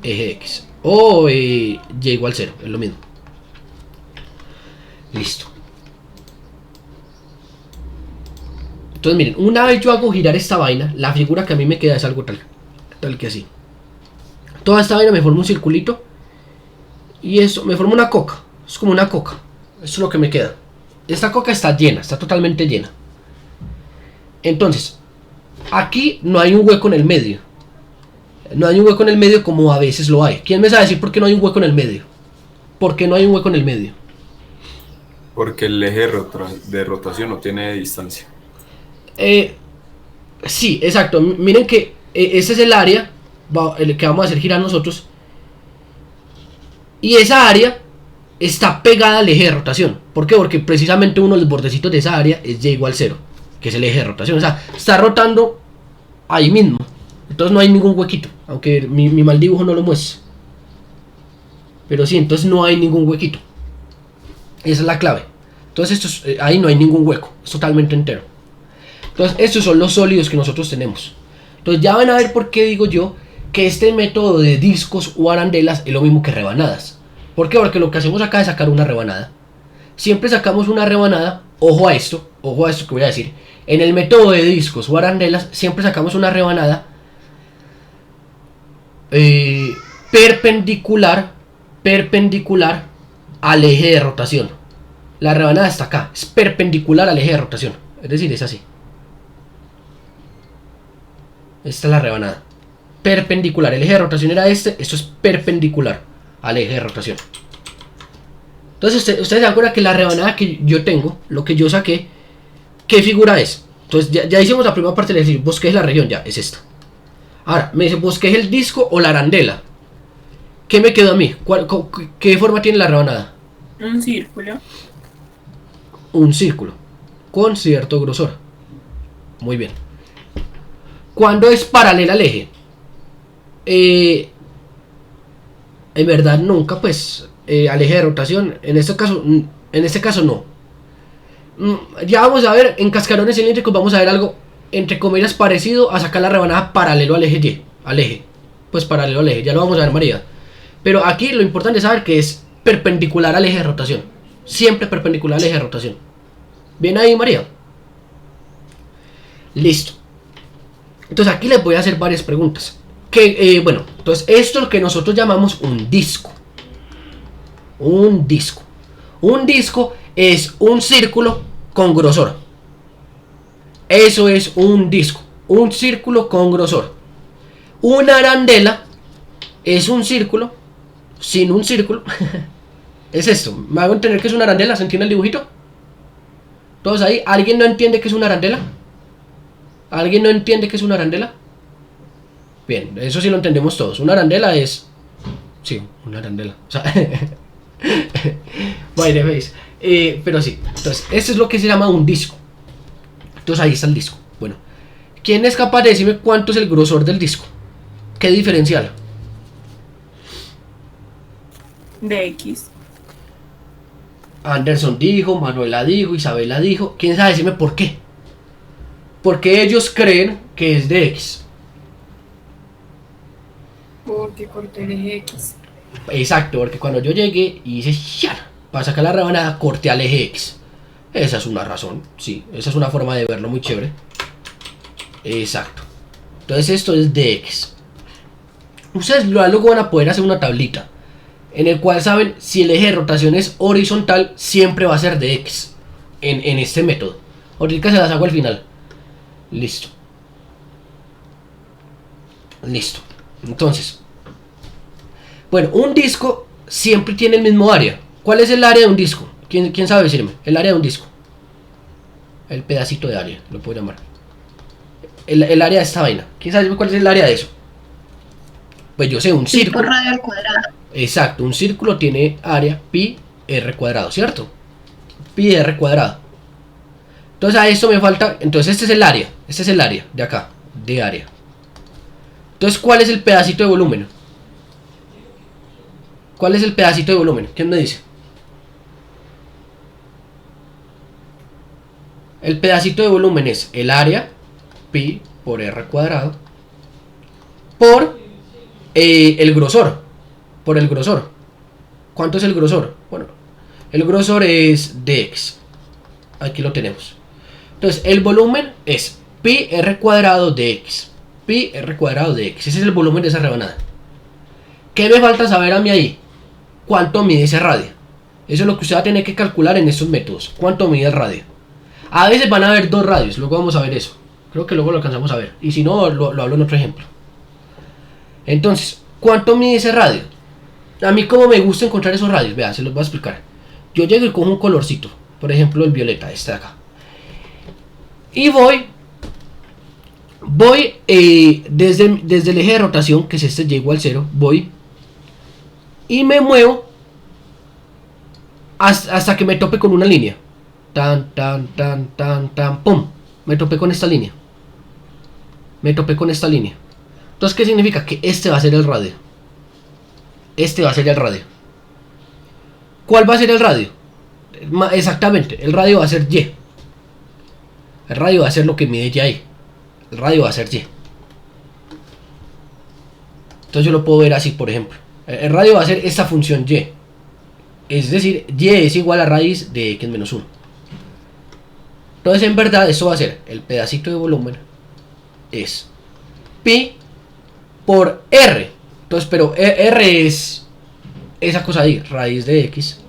Eje x. O y igual 0. Es lo mismo. Listo. Entonces miren, una vez yo hago girar esta vaina, la figura que a mí me queda es algo tal que así. Toda esta vaina me forma un circulito. Y eso me forma una coca. Es como una coca. Eso es lo que me queda. Esta coca está llena, está totalmente llena. Entonces, aquí no hay un hueco en el medio. No hay un hueco en el medio como a veces lo hay. ¿Quién me sabe decir por qué no hay un hueco en el medio? ¿Por qué no hay un hueco en el medio? Porque el eje de rotación no tiene distancia. Sí, exacto. Miren que ese es el área el que vamos a hacer girar nosotros. Y esa área está pegada al eje de rotación. ¿Por qué? Porque precisamente uno de los bordecitos de esa área es y igual 0, que es el eje de rotación. O sea, está rotando ahí mismo. Entonces no hay ningún huequito. Aunque mi mal dibujo no lo muestre. Pero sí, entonces no hay ningún huequito. Esa es la clave. Entonces ahí no hay ningún hueco. Es totalmente entero. Entonces estos son los sólidos que nosotros tenemos. Entonces ya van a ver por qué digo yo que este método de discos o arandelas es lo mismo que rebanadas. ¿Por qué? Porque lo que hacemos acá es sacar una rebanada. siempre sacamos una rebanada. Ojo a esto que voy a decir. En el método de discos o arandelas, siempre sacamos una rebanada perpendicular al eje de rotación. La rebanada está acá, es perpendicular al eje de rotación, es decir, es así. Esta es la rebanada perpendicular, el eje de rotación era este, esto es perpendicular al eje de rotación. Entonces ustedes se dan cuenta que la rebanada que yo tengo, lo que yo saqué, ¿qué figura es? Entonces ya hicimos la primera parte, es decir, bosqueje la región, ya es esta. Ahora, me dice, bosqueje el disco o la arandela. ¿Qué me quedó a mí? ¿Qué forma tiene la rebanada? Un círculo. Un círculo con cierto grosor. Muy bien. ¿Cuándo es paralela al eje? En verdad nunca, pues, al eje de rotación. En este caso no. Ya vamos a ver, en cascarones cilíndricos vamos a ver algo, entre comillas, parecido a sacar la rebanada paralelo al eje Y. Al eje. Pues paralelo al eje, ya lo vamos a ver, María. Pero aquí lo importante es saber que es perpendicular al eje de rotación. Siempre perpendicular al eje de rotación. ¿Bien ahí, María? Listo. Entonces aquí les voy a hacer varias preguntas. Bueno, entonces esto es lo que nosotros llamamos un disco. Un disco. Un disco es un círculo con grosor. Eso es un disco. Un círculo con grosor. Una arandela es un círculo sin un círculo. Es esto. ¿Me hago entender que es una arandela? ¿Se entiende el dibujito? ¿Todos ahí? ¿Alguien no entiende qué es una arandela? ¿Alguien no entiende qué es una arandela? Bien, eso sí lo entendemos todos. Una arandela es... Sí, una arandela. O sea... Bueno, veis. Pero sí. Entonces, esto es lo que se llama un disco. Entonces ahí está el disco. Bueno. ¿Quién es capaz de decirme cuánto es el grosor del disco? ¿Qué diferencial? De X. Anderson dijo, Manuela dijo, Isabela dijo. ¿Quién sabe decirme por qué? Porque ellos creen que es de X. Porque corté el eje X. Exacto, porque cuando yo llegué y hice ¡shar! Para sacar la rebanada, corté al eje X. Esa es una razón, sí. Esa es una forma de verlo muy chévere. Exacto. Entonces esto es de X. Ustedes luego van a poder hacer una tablita en el cual saben si el eje de rotación es horizontal, siempre va a ser de X en este método. Ahorita se las hago al final. Listo. Listo. Entonces, bueno, un disco siempre tiene el mismo área. ¿Cuál es el área de un disco? ¿Quién sabe decirme? El área de un disco. El pedacito de área, lo puedo llamar. El área de esta vaina. ¿Quién sabe cuál es el área de eso? Pues yo sé, un círculo. Radio al cuadrado. Exacto, un círculo tiene área pi r cuadrado, ¿cierto? Pi r cuadrado. Entonces a esto me falta, entonces este es el área de acá, de área. Entonces, ¿cuál es el pedacito de volumen? ¿Cuál es el pedacito de volumen? ¿Quién me dice? El pedacito de volumen es el área pi por r cuadrado por el grosor. Por el grosor. ¿Cuánto es el grosor? Bueno, el grosor es dx. Aquí lo tenemos. Entonces, el volumen es pi r cuadrado de x. Pi r cuadrado de x. Ese es el volumen de esa rebanada. ¿Qué me falta saber a mí ahí? ¿Cuánto mide ese radio? Eso es lo que usted va a tener que calcular en estos métodos. ¿Cuánto mide el radio? A veces van a haber dos radios. Luego vamos a ver eso. Creo que luego lo alcanzamos a ver. Y si no, lo hablo en otro ejemplo. Entonces, ¿cuánto mide ese radio? A mí como me gusta encontrar esos radios. Vea, se los voy a explicar. Yo llego y cojo un colorcito. Por ejemplo, el violeta, este de acá. Y voy desde el eje de rotación, que es este, llego al 0. Voy y me muevo hasta que me tope con una línea. Tan, tan, tan, tan, tan, pum. Me topé con esta línea. Me topé con esta línea. Entonces, ¿qué significa? Que este va a ser el radio. Este va a ser el radio. ¿Cuál va a ser el radio? Exactamente, el radio va a ser Y. El radio va a ser lo que mide Y ahí. El radio va a ser Y. Entonces yo lo puedo ver así, por ejemplo. El radio va a ser esta función Y. Es decir, y es igual a raíz de x menos 1. Entonces en verdad esto va a ser el pedacito de volumen es pi por r. Entonces, pero r es esa cosa ahí, raíz de x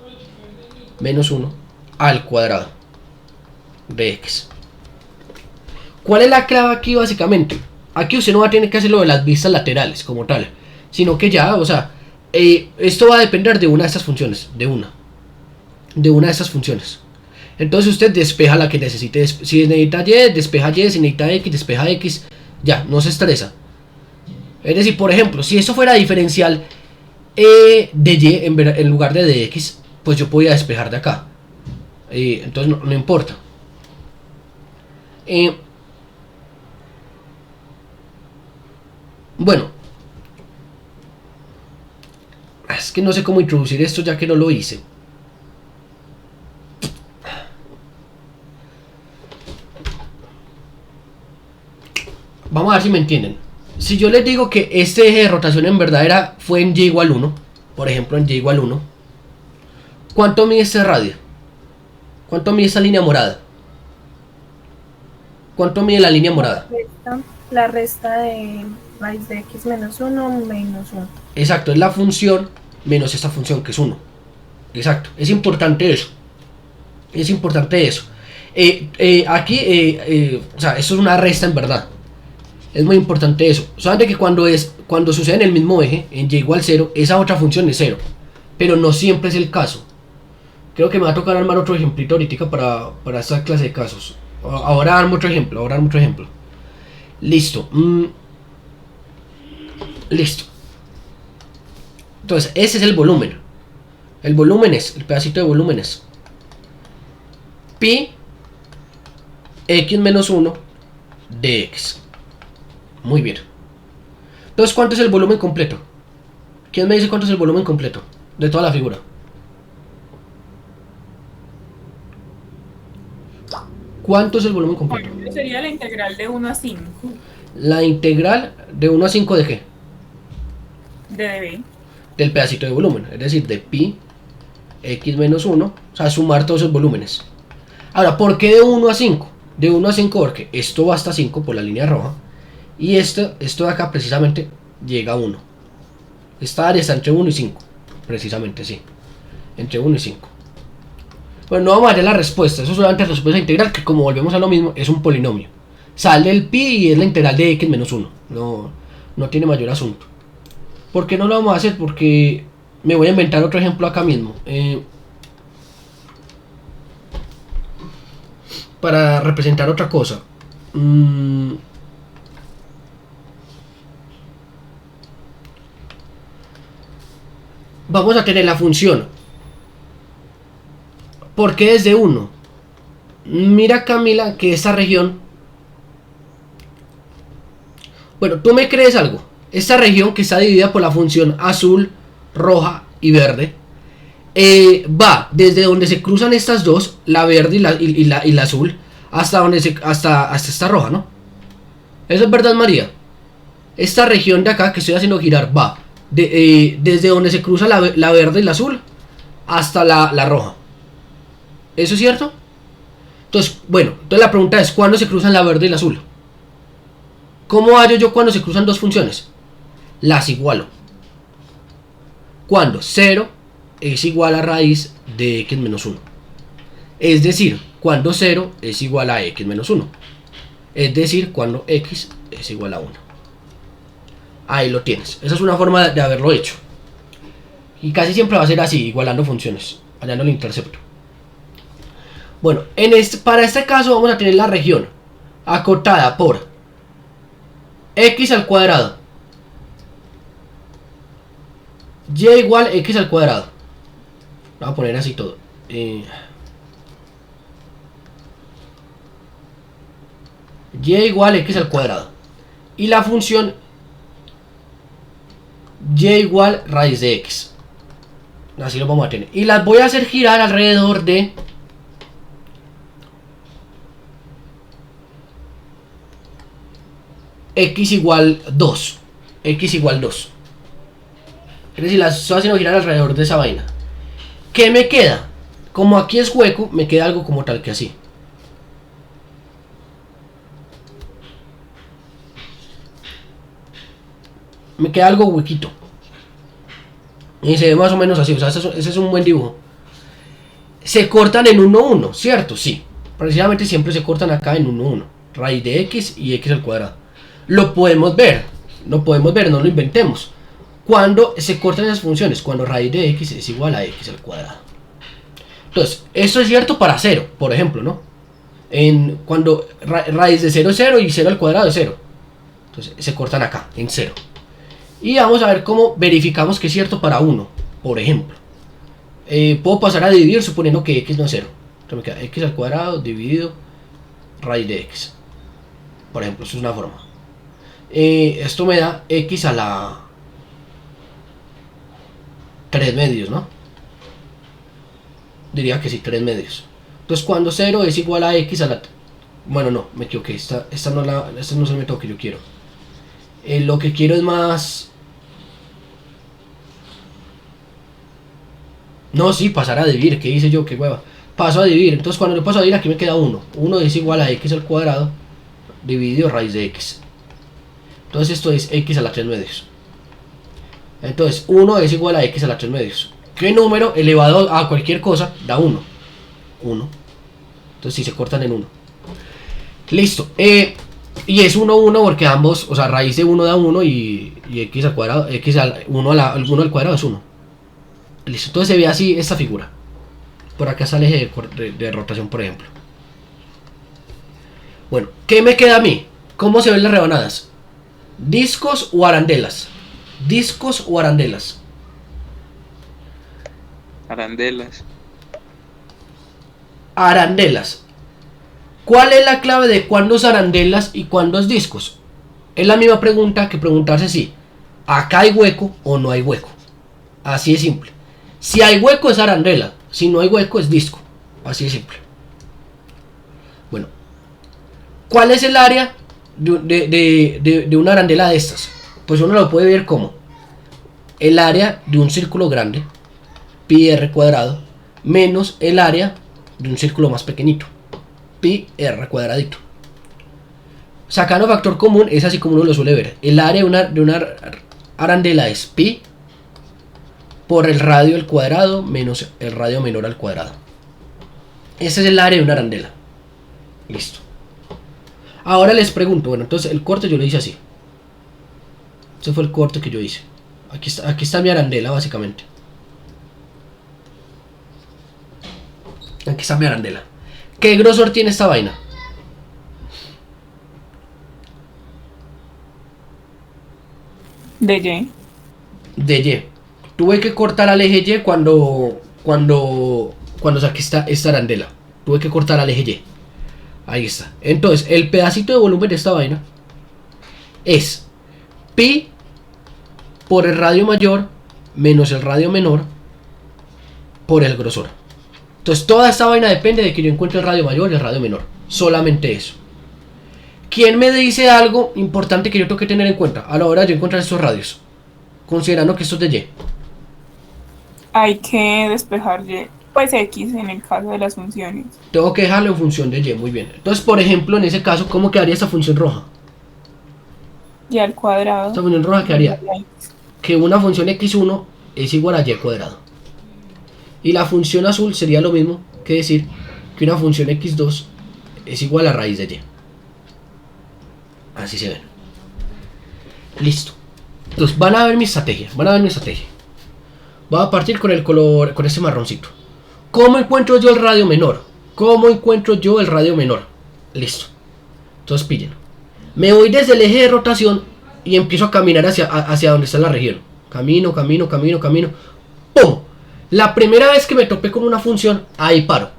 menos 1 al cuadrado de x. ¿Cuál es la clave aquí básicamente? Aquí usted no va a tener que hacer lo de las vistas laterales como tal, sino que ya, o sea, esto va a depender de una de estas funciones, de una de estas funciones. Entonces usted despeja la que necesite. Si necesita y, despeja y. Si necesita x, despeja x. Ya, no se estresa. Es decir, por ejemplo, si eso fuera diferencial de y en lugar de x, pues yo podía despejar de acá. Entonces no importa. Bueno, es que no sé cómo introducir esto ya que no lo hice. Vamos a ver si me entienden. Si yo les digo que este eje de rotación en verdad fue en y igual 1, por ejemplo en y igual 1, ¿cuánto mide este radio? ¿Cuánto mide esta línea morada? ¿Cuánto mide la línea morada? La resta de raíz de x menos 1 menos 1. Exacto, es la función menos esta función que es 1. Exacto, es importante eso. Es importante eso. Aquí, o sea, esto es una resta en verdad. Es muy importante eso. Saben de que cuando sucede en el mismo eje, en y igual 0, esa otra función es 0. Pero no siempre es el caso. Creo que me va a tocar armar otro ejemplito ahorita para esta clase de casos. Ahora armo otro ejemplo. Listo. Listo. Entonces, ese es el volumen. El pedacito de volumen es pi x menos 1 de x. Muy bien. Entonces, ¿cuánto es el volumen completo? ¿Quién me dice cuánto es el volumen completo de toda la figura? ¿Cuánto es el volumen completo? Bueno, sería la integral de 1 a 5 La integral de 1 a 5 ¿de qué? de dB. Del pedacito de volumen, es decir, de pi x menos 1, o sea, sumar todos esos volúmenes. Ahora, ¿por qué de 1 a 5? De 1 a 5 porque esto va hasta 5 por la línea roja. Y esto de acá precisamente llega a 1. Esta área está entre 1 y 5. Precisamente, sí. Entre 1 y 5. Bueno, no vamos a ver la respuesta. Eso es solamente la respuesta integral, que como volvemos a lo mismo, es un polinomio. Sale el pi y es la integral de x menos 1. No tiene mayor asunto. ¿Por qué no lo vamos a hacer? Porque me voy a inventar otro ejemplo acá mismo. Para representar otra cosa. Vamos a tener la función. ¿Por qué desde 1? Mira, Camila, que esta región... Bueno, tú me crees algo. Esta región que está dividida por la función azul, roja y verde, va desde donde se cruzan estas dos, la verde y la azul, hasta esta roja, ¿no? Eso es verdad, María. Esta región de acá que estoy haciendo girar va desde donde se cruza la verde y la azul hasta la roja. ¿Eso es cierto? Entonces, bueno, entonces la pregunta es, ¿cuándo se cruzan la verde y la azul? ¿Cómo hallo yo cuando se cruzan dos funciones? Las igualo. Cuando 0 es igual a raíz de x menos 1. Es decir, cuando 0 es igual a x menos 1. Es decir, cuando x es igual a 1. Ahí lo tienes. Esa es una forma de haberlo hecho. Y casi siempre va a ser así, igualando funciones, hallando el intercepto. Bueno, para este caso vamos a tener la región acotada por x al cuadrado, y igual x al cuadrado. Voy a poner así todo. Y igual x al cuadrado. Y la función y igual raíz de x. Así lo vamos a tener. Y las voy a hacer girar alrededor de x igual 2. X igual 2. Es decir, las estoy haciendo girar alrededor de esa vaina. ¿Qué me queda? Como aquí es hueco, me queda algo como tal que así. Me queda algo huequito. Y se ve más o menos así, o sea, ese es un buen dibujo. Se cortan en 1, 1, ¿cierto? Sí. Precisamente siempre se cortan acá en 1, 1. Raíz de x y x al cuadrado. Lo podemos ver, no lo inventemos. Cuando se cortan esas funciones, cuando raíz de x es igual a x al cuadrado. Entonces, esto es cierto para 0, por ejemplo, ¿no? Cuando raíz de 0 es 0 y 0 al cuadrado es 0. Entonces, se cortan acá, en 0. Y vamos a ver cómo verificamos que es cierto para 1, por ejemplo. Puedo pasar a dividir suponiendo que x no es 0. Entonces me queda x al cuadrado dividido raíz de x. Por ejemplo, eso es una forma. Esto me da x a la 3 medios, ¿no? Diría que sí, 3 medios. Entonces cuando 0 es igual a x a la... Bueno, no, me equivoqué. Esta no es el método que yo quiero. Lo que quiero es más... No, sí, pasar a dividir. ¿Qué hice yo? ¿Qué hueva? Paso a dividir. Entonces cuando yo paso a dividir aquí me queda 1. 1 es igual a x al cuadrado dividido raíz de x. Entonces esto es x a la 3 medios. Entonces 1 es igual a x a la 3 medios. ¿Qué número elevado a cualquier cosa da 1? 1. Entonces sí se cortan en 1. Listo. Y es 1, 1 porque ambos, o sea, raíz de 1 da 1 y x al cuadrado, x al 1 al cuadrado es 1. Listo. Entonces se ve así esta figura. Por acá sale el eje de rotación, por ejemplo. Bueno, ¿qué me queda a mí? ¿Cómo se ven las rebanadas? ¿Discos o arandelas? ¿Discos o arandelas? Arandelas. Arandelas. ¿Cuál es la clave de cuándo es arandelas y cuándo es discos? Es la misma pregunta que preguntarse si acá hay hueco o no hay hueco. Así de simple. Si hay hueco es arandela, si no hay hueco es disco. Así de simple. Bueno, ¿cuál es el área de una arandela de estas? Pues uno lo puede ver como el área de un círculo grande, pi r cuadrado, menos el área de un círculo más pequeñito, pi r cuadradito. Sacando factor común es así como uno lo suele ver. El área de una arandela es pi por el radio al cuadrado menos el radio menor al cuadrado. Ese es el área de una arandela. Listo. Ahora les pregunto, bueno, entonces el corte yo lo hice así. Ese fue el corte que yo hice. Aquí está mi arandela básicamente. Aquí está mi arandela. ¿Qué grosor tiene esta vaina? De Y. De Y. Tuve que cortar al eje Y cuando saqué esta arandela. Tuve que cortar al eje Y. Ahí está. Entonces, el pedacito de volumen de esta vaina es pi por el radio mayor menos el radio menor por el grosor. Entonces, toda esta vaina depende de que yo encuentre el radio mayor y el radio menor. Solamente eso. ¿Quién me dice algo importante que yo tengo que tener en cuenta a la hora de yo encontrar estos radios? Considerando que esto es de Y. Hay que despejar Y, pues X en el caso de las funciones. Tengo que dejarlo en función de Y, muy bien. Entonces, por ejemplo, en ese caso, ¿cómo quedaría esta función roja? Y al cuadrado. Esta función roja quedaría que una función x1 es igual a y cuadrado. Y la función azul sería lo mismo que decir que una función x2 es igual a raíz de y. Así se ven. Listo. Entonces van a ver mi estrategia. Voy a partir con el color, con este marroncito. ¿Cómo encuentro yo el radio menor? Listo. Entonces pillen. Me voy desde el eje de rotación y empiezo a caminar hacia donde está la región. Camino. ¡Pum! La primera vez que me topé con una función, ahí paro.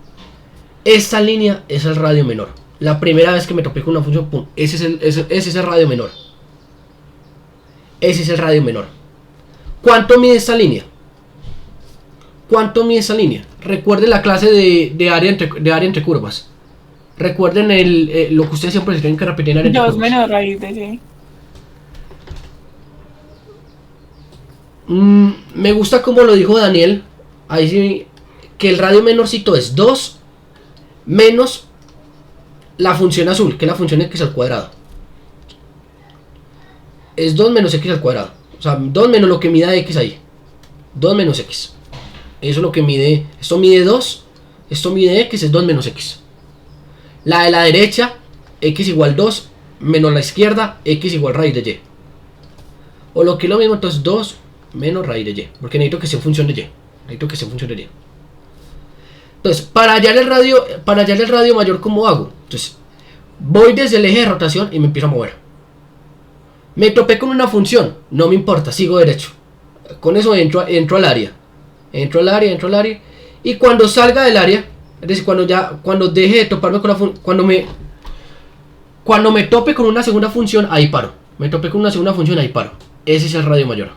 Esta línea es el radio menor. La primera vez que me topé con una función, ¡pum! Ese es el radio menor. ¿Cuánto mide esta línea? Recuerden la clase de área entre curvas. Recuerden lo que ustedes siempre se tienen que repetir en área entre 2 curvas. menos raíz de Y. Me gusta como lo dijo Daniel. Ahí sí que el radio menorcito es 2 menos la función azul, que es la función x al cuadrado. Es 2 menos x al cuadrado. O sea, 2 menos lo que mida x ahí. 2 menos x. Eso es lo que mide. Esto mide 2. Esto mide x, es 2 menos x. La de la derecha, x igual 2 menos la izquierda, x igual raíz de y. O lo que es lo mismo, entonces 2 menos raíz de y. Porque necesito que sea función de y. Necesito que sea función de y. Entonces, para hallar el radio mayor, ¿cómo hago? Entonces, voy desde el eje de rotación y me empiezo a mover. Me topé con una función, no me importa, sigo derecho. Con eso entro al área. Entro al área. Y cuando salga del área, es decir, cuando deje de toparme con la función, cuando me tope con una segunda función, ahí paro. Me topé con una segunda función, ahí paro. Ese es el radio mayor.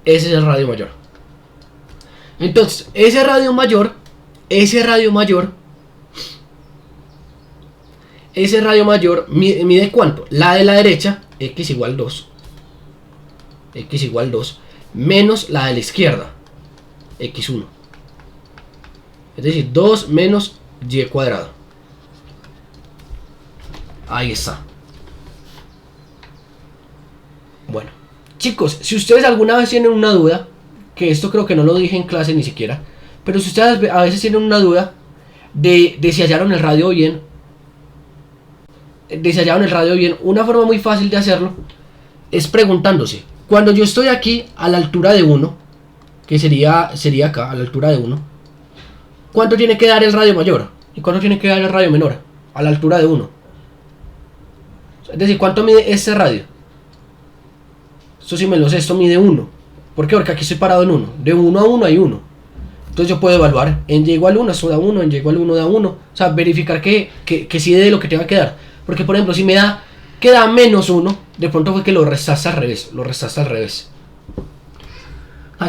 Ese es el radio mayor. Entonces, ese radio mayor mide ¿cuánto? La de la derecha, x igual 2. X igual 2. Menos la de la izquierda, x1. Es decir, 2 menos y cuadrado. Ahí está. Bueno, chicos, si ustedes alguna vez tienen una duda, que esto creo que no lo dije en clase ni siquiera, pero si ustedes a veces tienen una duda de si hallaron el radio bien, una forma muy fácil de hacerlo es preguntándose, cuando yo estoy aquí a la altura de 1, que sería acá, a la altura de 1, ¿cuánto tiene que dar el radio mayor? ¿Y cuánto tiene que dar el radio menor? A la altura de 1. Es decir, ¿cuánto mide este radio? Esto sí me lo sé, esto mide 1. ¿Por qué? Porque aquí estoy parado en 1. De 1 a 1 hay 1. Entonces yo puedo evaluar. En y igual 1, esto da 1. En y igual 1 da 1. O sea, verificar que sí dé lo que tenga que dar. Porque, por ejemplo, si me da que da menos 1, de pronto fue que lo restaste al revés.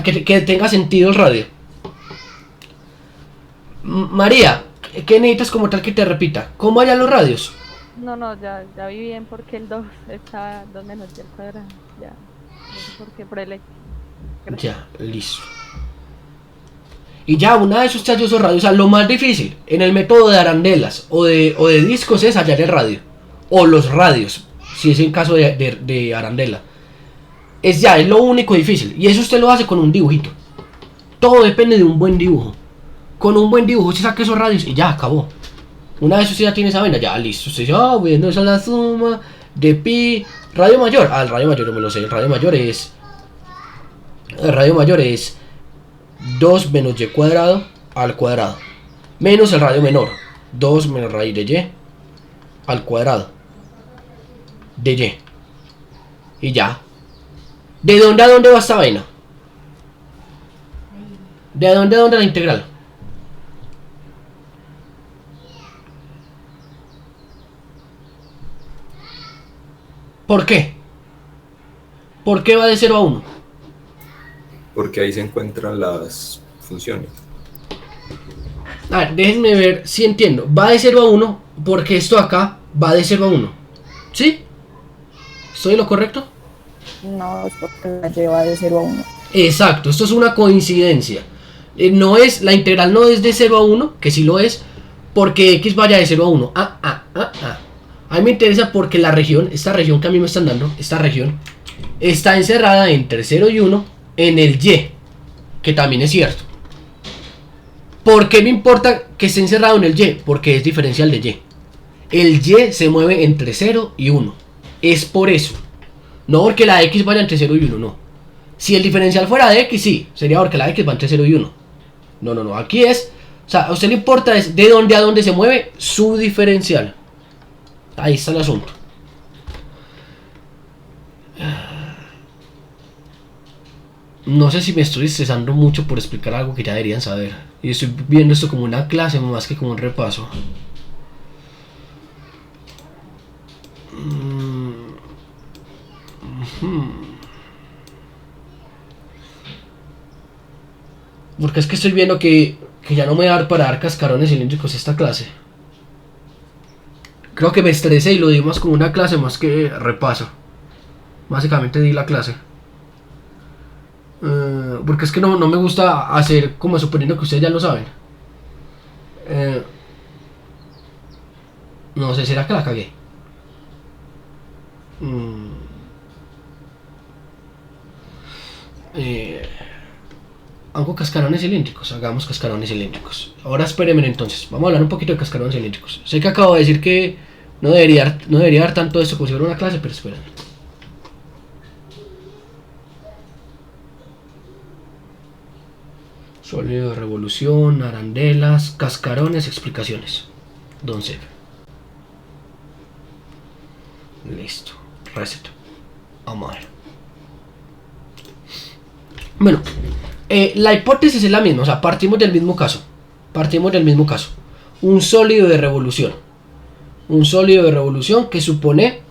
Que tenga sentido el radio. María, ¿qué necesitas como tal que te repita? ¿Cómo hallan los radios? No, ya vi bien porque el 2 está 2 menos y al cuadrado. Ya. No sé por qué, por el X. Gracias. Ya, listo. Y ya, una vez usted halló esos radios, o sea, lo más difícil en el método de arandelas o de discos es hallar el radio. O los radios, si es en caso de arandela. Es lo único difícil. Y eso usted lo hace con un dibujito. Todo depende de un buen dibujo. Con un buen dibujo usted saca esos radios y ya, acabó. Una vez usted ya tiene esa vaina, ya listo. Usted dice, bueno, esa es la suma de pi. Radio mayor. El radio mayor yo me lo sé. El radio mayor es 2 menos y cuadrado al cuadrado. Menos el radio menor. 2 menos raíz de y al cuadrado de y. Y ya. ¿De dónde a dónde va esta vaina? ¿De dónde a dónde la integral? ¿Por qué? ¿Por qué va de 0 a 1? Porque ahí se encuentran las funciones. A ver, déjenme ver si entiendo. Va de 0 a 1 porque esto acá va de 0 a 1. ¿Sí? ¿Estoy en lo correcto? No, es porque la lleva de 0 a 1. Exacto, esto es una coincidencia. No es, la integral no es de 0 a 1, que sí lo es, porque x vaya de 0 a 1. A mí me interesa porque esta región que a mí me están dando, esta región, está encerrada entre 0 y 1 en el y, que también es cierto. ¿Por qué me importa que esté encerrado en el y? Porque es diferencial de y. El y se mueve entre 0 y 1. Es por eso. No porque la x vaya entre 0 y 1, no. Si el diferencial fuera de x, sí, sería porque la x va entre 0 y 1. No, aquí es, o sea, a usted le importa es de dónde a dónde se mueve su diferencial. Ahí está el asunto. No sé si me estoy estresando mucho por explicar algo que ya deberían saber. Y estoy viendo esto como una clase más que como un repaso. Porque es que estoy viendo que ya no me va a dar para dar cascarones cilíndricos esta clase. Creo que me estresé y lo di más como una clase más que repaso. Básicamente di la clase. Porque es que no me gusta hacer como suponiendo que ustedes ya lo saben. No sé, ¿será que la cagué? Hago cascarones cilíndricos, hagamos cascarones cilíndricos. Ahora espérenme entonces, vamos a hablar un poquito de cascarones cilíndricos. Sé que acabo de decir que no debería dar tanto esto como si fuera una clase, pero esperen. Sólido de revolución, arandelas, cascarones, explicaciones. Don Seb. Listo. Reset. Vamos a ver. Bueno, la hipótesis es la misma, o sea, partimos del mismo caso. Un sólido de revolución. Un sólido de revolución que supone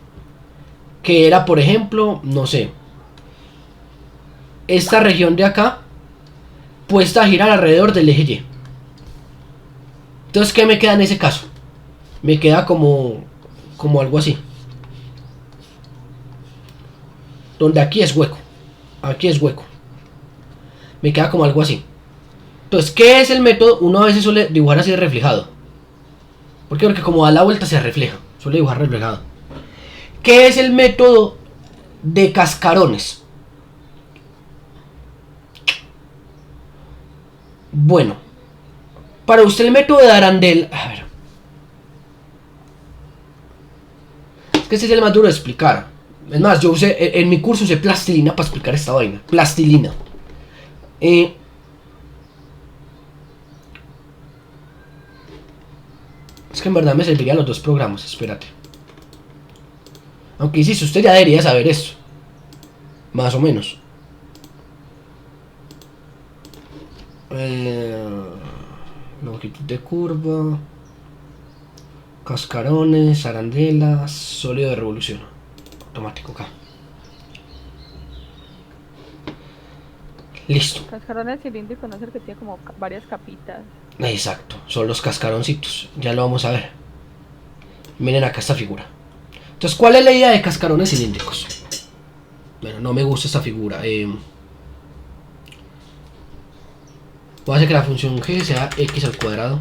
que era, por ejemplo, no sé, esta región de acá puesta a girar alrededor del eje Y. Entonces, ¿qué me queda en ese caso? Me queda como algo así. Donde aquí es hueco. Aquí es hueco. Me queda como algo así. Entonces, ¿qué es el método? Uno a veces suele dibujar así reflejado. ¿Por qué? Porque como da la vuelta se refleja. Suele dibujar reflejado. ¿Qué es el método de cascarones? Bueno, para usted el método de Arandel, a ver, es que ese es el más duro de explicar. Es más, yo usé, en mi curso usé plastilina para explicar esta vaina. Plastilina. Es que en verdad me servirían los dos programas, espérate. Aunque sí, si usted ya debería saber esto. Más o menos. Longitud de curva, cascarones, arandelas, sólido de revolución, automático acá. Listo. Cascarones cilíndricos, no es el que tiene como varias capitas. Exacto, son los cascaroncitos, ya lo vamos a ver. Miren acá esta figura. Entonces, ¿cuál es la idea de cascarones cilíndricos? Bueno, no me gusta esta figura. Voy a hacer que la función g sea x al cuadrado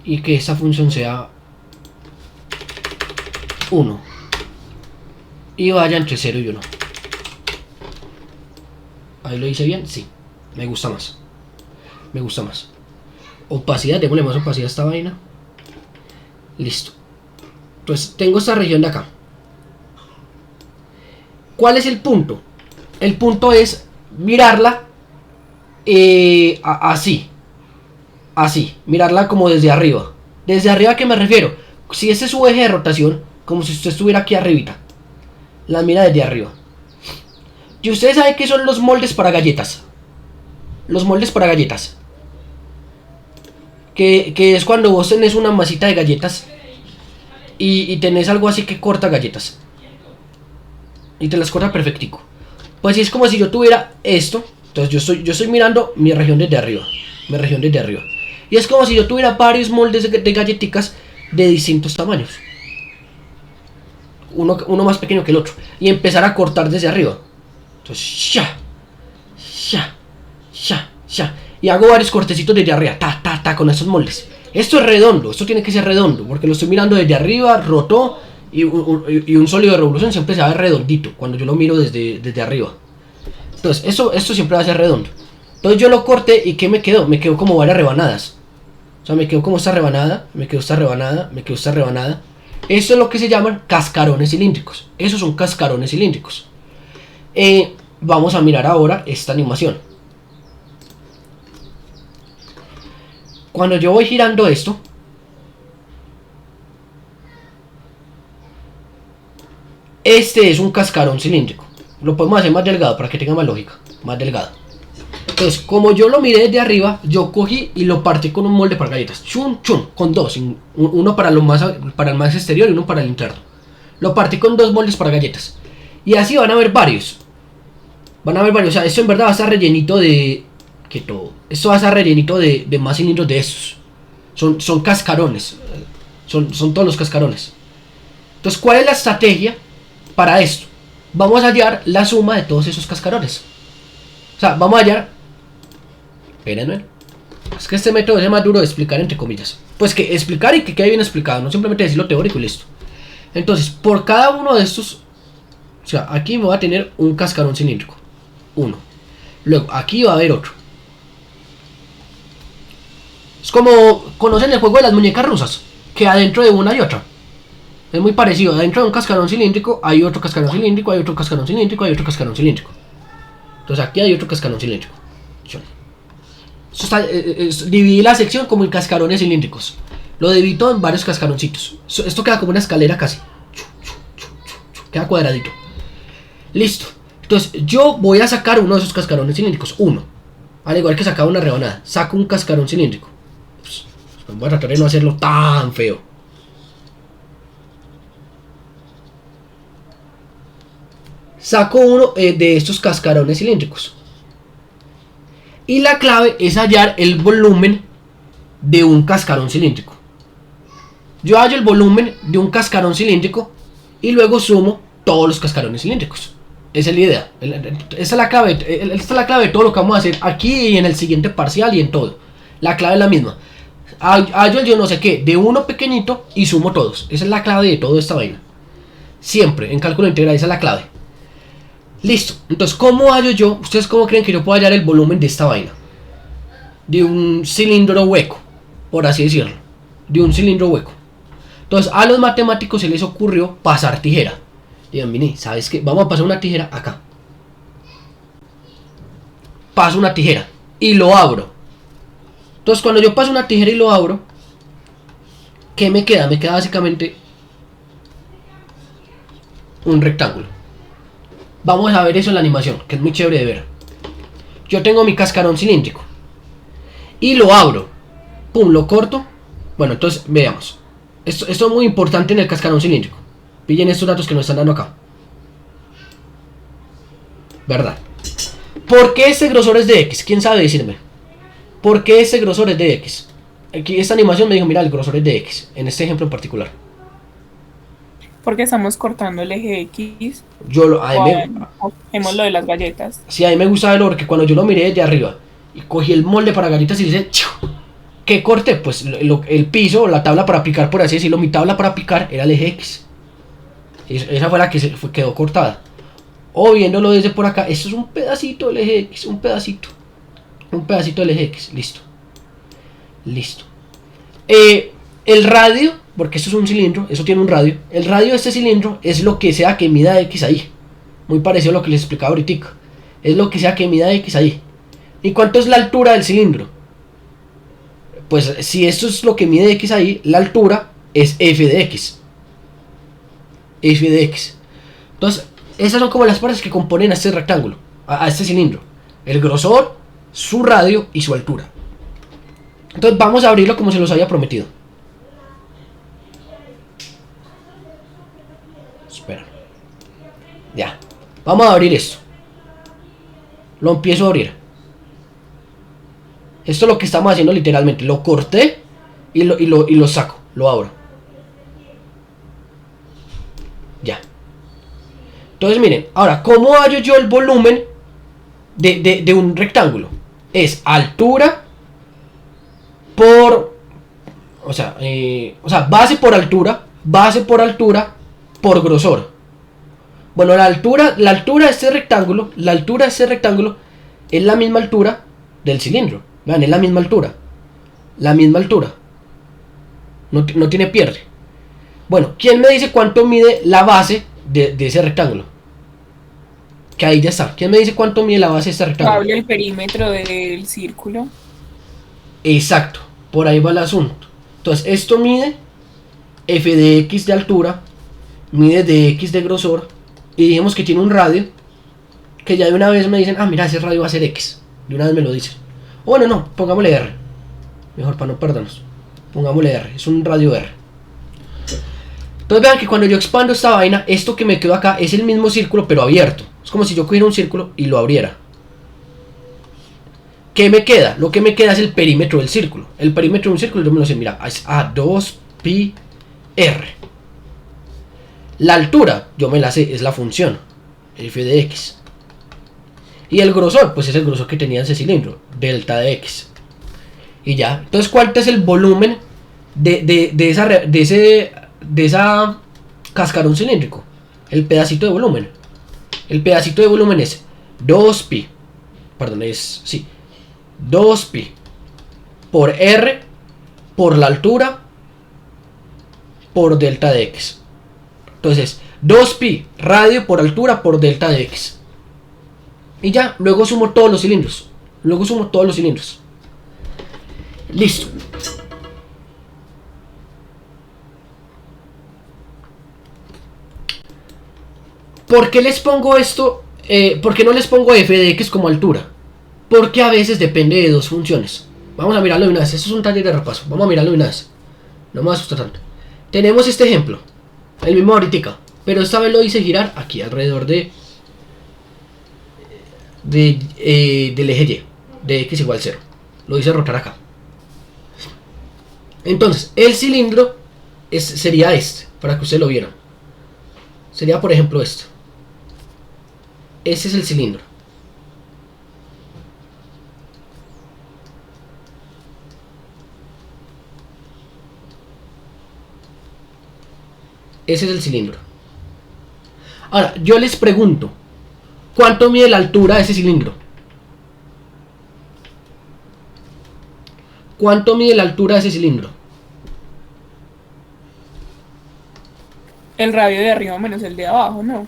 y que esta función sea 1 y vaya entre 0 y 1. Ahí lo hice bien, sí. Me gusta más. Opacidad, démosle más opacidad a esta vaina. Listo. Entonces tengo esta región de acá. ¿Cuál es el punto? El punto es mirarla así, mirarla como desde arriba. ¿Desde arriba a qué me refiero? Si ese es su eje de rotación, como si usted estuviera aquí arribita, la mira desde arriba. Y ustedes saben qué son los moldes para galletas. Los moldes para galletas, que es cuando vos tenés una masita de galletas y tenés algo así que corta galletas y te las corta perfectico. Pues es como si yo tuviera esto. Entonces yo estoy mirando mi región desde arriba. Y es como si yo tuviera varios moldes de galletitas de distintos tamaños. Uno más pequeño que el otro. Y empezar a cortar desde arriba. Entonces, y hago varios cortecitos desde arriba. Con esos moldes. Esto es redondo. Esto tiene que ser redondo. Porque lo estoy mirando desde arriba, rotó. Y un sólido de revolución siempre se va a ver redondito cuando yo lo miro desde arriba. Entonces, esto siempre va a ser redondo. Entonces yo lo corté y ¿qué me quedó? Me quedó como varias rebanadas. O sea, me quedó como esta rebanada, me quedó esta rebanada, me quedó esta rebanada. Esto es lo que se llaman cascarones cilíndricos. Esos son cascarones cilíndricos. Vamos a mirar ahora esta animación. Cuando yo voy girando esto, este es un cascarón cilíndrico. Lo podemos hacer más delgado para que tenga más lógica. Más delgado. Entonces, como yo lo miré desde arriba, yo cogí y lo partí con un molde para galletas. Con dos. Uno para el más exterior y uno para el interno. Lo partí con dos moldes para galletas. Y así van a haber varios. O sea, esto en verdad va a estar rellenito de... ¿Qué todo? Esto va a estar rellenito de más cilindros de estos. Son cascarones. Son todos los cascarones. Entonces, ¿cuál es la estrategia para esto? vamos a hallar la suma de todos esos cascarones. O sea, vamos a hallar... Espérenme. Es que este método es más duro de explicar, entre comillas. Pues que explicar y que quede bien explicado, no simplemente decirlo teórico y listo. Entonces, por cada uno de estos... O sea, aquí me voy a tener un cascarón cilíndrico. Uno. Luego, aquí va a haber otro. Es como... ¿Conocen el juego de las muñecas rusas? Que adentro de una hay otra. Es muy parecido. Adentro de un cascarón cilíndrico hay otro cascarón cilíndrico, hay otro cascarón cilíndrico, hay otro cascarón cilíndrico. Entonces aquí hay otro cascarón cilíndrico. Esto está, dividí la sección como en cascarones cilíndricos. Lo dividí todo en varios cascaroncitos. Esto queda como una escalera casi. Queda cuadradito. Listo. Entonces yo voy a sacar uno de esos cascarones cilíndricos. Uno. Al igual que sacaba una rebanada. Saco un cascarón cilíndrico. Pues voy a tratar de no hacerlo tan feo. Saco uno de estos cascarones cilíndricos. Y la clave es hallar el volumen de un cascarón cilíndrico. Yo hallo el volumen de un cascarón cilíndrico y luego sumo todos los cascarones cilíndricos. Esa es la idea. Esta es la clave de todo lo que vamos a hacer aquí y en el siguiente parcial y en todo. La clave es la misma. Hallo el yo no sé qué de uno pequeñito y sumo todos. Esa es la clave de toda esta vaina. Siempre en cálculo integral esa es la clave. Listo. Entonces, ¿cómo hallo yo? ¿Ustedes cómo creen que yo puedo hallar el volumen de esta vaina? De un cilindro hueco, por así decirlo. De un cilindro hueco. Entonces, a los matemáticos se les ocurrió pasar tijera. Digan, vení, ¿sabes qué? Vamos a pasar una tijera acá. Paso una tijera y lo abro. Entonces, cuando yo paso una tijera y lo abro, ¿qué me queda? Me queda básicamente un rectángulo. Vamos a ver eso en la animación, que es muy chévere de ver. Yo tengo mi cascarón cilíndrico y lo abro. Pum, lo corto. Bueno, entonces veamos. Esto es muy importante en el cascarón cilíndrico. Pillen estos datos que nos están dando acá. ¿Verdad? ¿Por qué este grosor es de X? ¿Quién sabe decirme? ¿Por qué este grosor es de X? Aquí esta animación me dijo, mira, el grosor es de X. En este ejemplo en particular. Porque estamos cortando el eje X. Hacemos lo de las galletas. Sí, a mí me gusta verlo porque cuando yo lo miré desde arriba y cogí el molde para galletas y dice, ¿qué corté? Pues el piso, la tabla para picar, por así decirlo, mi tabla para picar era el eje X. Esa fue la que quedó cortada. O viéndolo desde por acá, esto es un pedacito del eje X, un pedacito del eje X, listo. Listo. El radio, porque esto es un cilindro, eso tiene un radio. El radio de este cilindro es lo que sea que mida X ahí. Muy parecido a lo que les explicaba ahorita. Es lo que sea que mida X ahí. ¿Y cuánto es la altura del cilindro? Pues si esto es lo que mide X ahí, la altura es f de X. F de X. Entonces, esas son como las partes que componen a este rectángulo, a este cilindro. El grosor, su radio y su altura. Entonces vamos a abrirlo como se los había prometido. Espera. Ya. Vamos a abrir esto. Lo empiezo a abrir. Esto es lo que estamos haciendo literalmente. Lo corté y lo saco. Lo abro. Ya. Entonces miren. Ahora, ¿cómo hallo yo el volumen de un rectángulo? Es altura por... O sea, base por altura por grosor. Bueno, la altura de este rectángulo, es la misma altura del cilindro. Vean, es la misma altura. No tiene pierde. Bueno, ¿quién me dice cuánto mide la base de ese rectángulo? Que ahí ya está. ¿Quién me dice cuánto mide la base de este rectángulo? Habla el perímetro del círculo. Exacto, por ahí va el asunto. Entonces, esto mide f de x de altura, mide de x de grosor, y dijimos que tiene un radio, que ya de una vez me dicen, ah, mira, ese radio va a ser x. De una vez me lo dicen. O bueno, no, pongámosle r. Mejor para no perdernos. Pongámosle r, es un radio r. Entonces vean que cuando yo expando esta vaina, esto que me quedó acá es el mismo círculo pero abierto. Es como si yo cogiera un círculo y lo abriera. ¿Qué me queda? Lo que me queda es el perímetro del círculo. El perímetro de un círculo yo me lo sé, mira, es A2πr. La altura, yo me la sé, es la función. f de x. Y el grosor, pues es el grosor que tenía ese cilindro, delta de x. Y ya, entonces ¿cuánto es el volumen de esa cascarón cilíndrico? El pedacito de volumen. El pedacito de volumen es 2pi, perdón, 2pi por r por la altura por delta de x. Entonces 2pi radio por altura por delta de x. Y ya, luego sumo todos los cilindros. Listo. ¿Por qué les pongo esto? ¿Por qué no les pongo f de x como altura? Porque a veces depende de dos funciones. Vamos a mirarlo de una vez. Esto es un taller de repaso. Vamos a mirarlo de una vez. No me va a asustar tanto. Tenemos este ejemplo. El mismo ahorita. Pero esta vez lo hice girar aquí alrededor del eje Y. De x igual 0. Lo hice rotar acá. Entonces, el cilindro sería este. Para que ustedes lo vieran. Sería por ejemplo esto. Ese es el cilindro. Ese es el cilindro. Ahora, yo les pregunto, ¿cuánto mide la altura de ese cilindro? ¿Cuánto mide la altura de ese cilindro? El radio de arriba menos el de abajo, ¿no?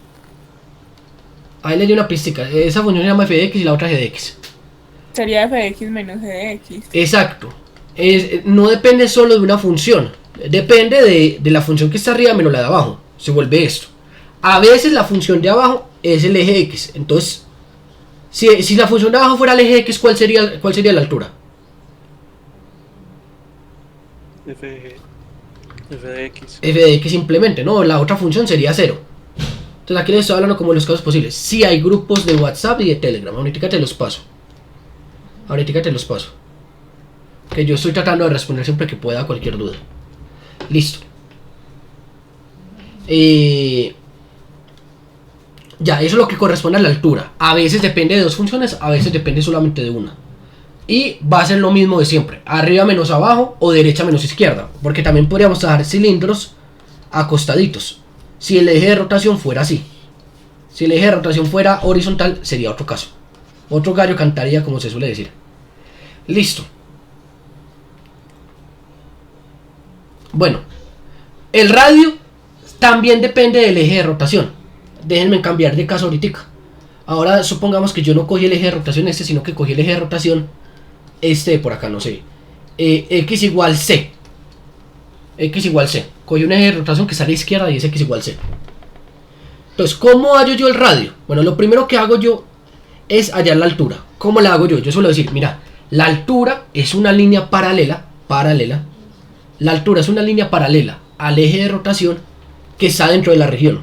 Ahí le di una pista. Esa función se llama f de x y la otra g de x. Sería f de x menos g de x. Exacto. No depende solo de una función. Depende de la función que está arriba menos la de abajo. Se vuelve esto. A veces la función de abajo es el eje x. Entonces, si la función de abajo fuera el eje x, ¿cuál sería la altura? f de x. F de x simplemente, ¿no? La otra función sería 0. Entonces aquí les estoy hablando como de los casos posibles. Si hay grupos de WhatsApp y de Telegram. Ahorita te los paso. Que yo estoy tratando de responder siempre que pueda cualquier duda. Listo. Ya, eso es lo que corresponde a la altura. A veces depende de dos funciones, a veces depende solamente de una. Y va a ser lo mismo de siempre. Arriba menos abajo o derecha menos izquierda. Porque también podríamos trabajar cilindros acostaditos. Si el eje de rotación fuera así. Si el eje de rotación fuera horizontal, sería otro caso. Otro gallo cantaría, como se suele decir. Listo. Bueno, el radio también depende del eje de rotación. Déjenme cambiar de caso ahorita. Ahora supongamos que yo no cogí el eje de rotación sino que cogí el eje de rotación de por acá, no sé. X igual C. Cogí un eje de rotación que sale a la izquierda y es x igual c. Entonces, ¿cómo hallo yo el radio? Bueno, lo primero que hago yo es hallar la altura. ¿Cómo la hago yo? Yo suelo decir, mira, la altura es una línea paralela. La altura es una línea paralela al eje de rotación que está dentro de la región.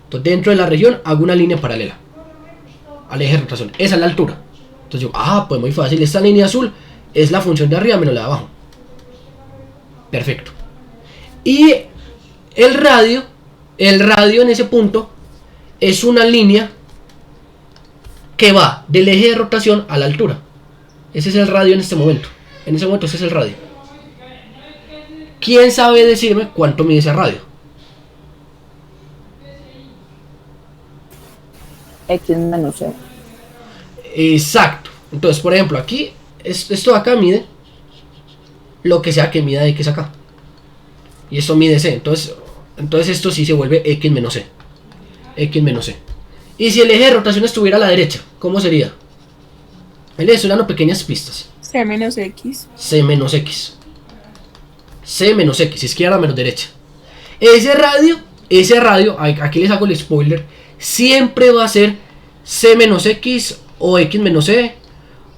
Entonces, dentro de la región hago una línea paralela al eje de rotación. Esa es la altura. Entonces yo, pues muy fácil. Esta línea azul es la función de arriba menos la de abajo. Perfecto. Y el radio en ese punto es una línea que va del eje de rotación a la altura. Ese es el radio en este momento. En ese momento ese es el radio. ¿Quién sabe decirme cuánto mide ese radio? X menos C. Exacto. Entonces, por ejemplo, aquí, esto de acá mide lo que sea que mida X acá. Y esto mide C. Entonces esto sí se vuelve X menos C. Y si el eje de rotación estuviera a la derecha, ¿cómo sería? Ahí les estoy dando pequeñas pistas. C menos X. C menos X, izquierda menos derecha. Ese radio, aquí les hago el spoiler, siempre va a ser C menos X o X menos C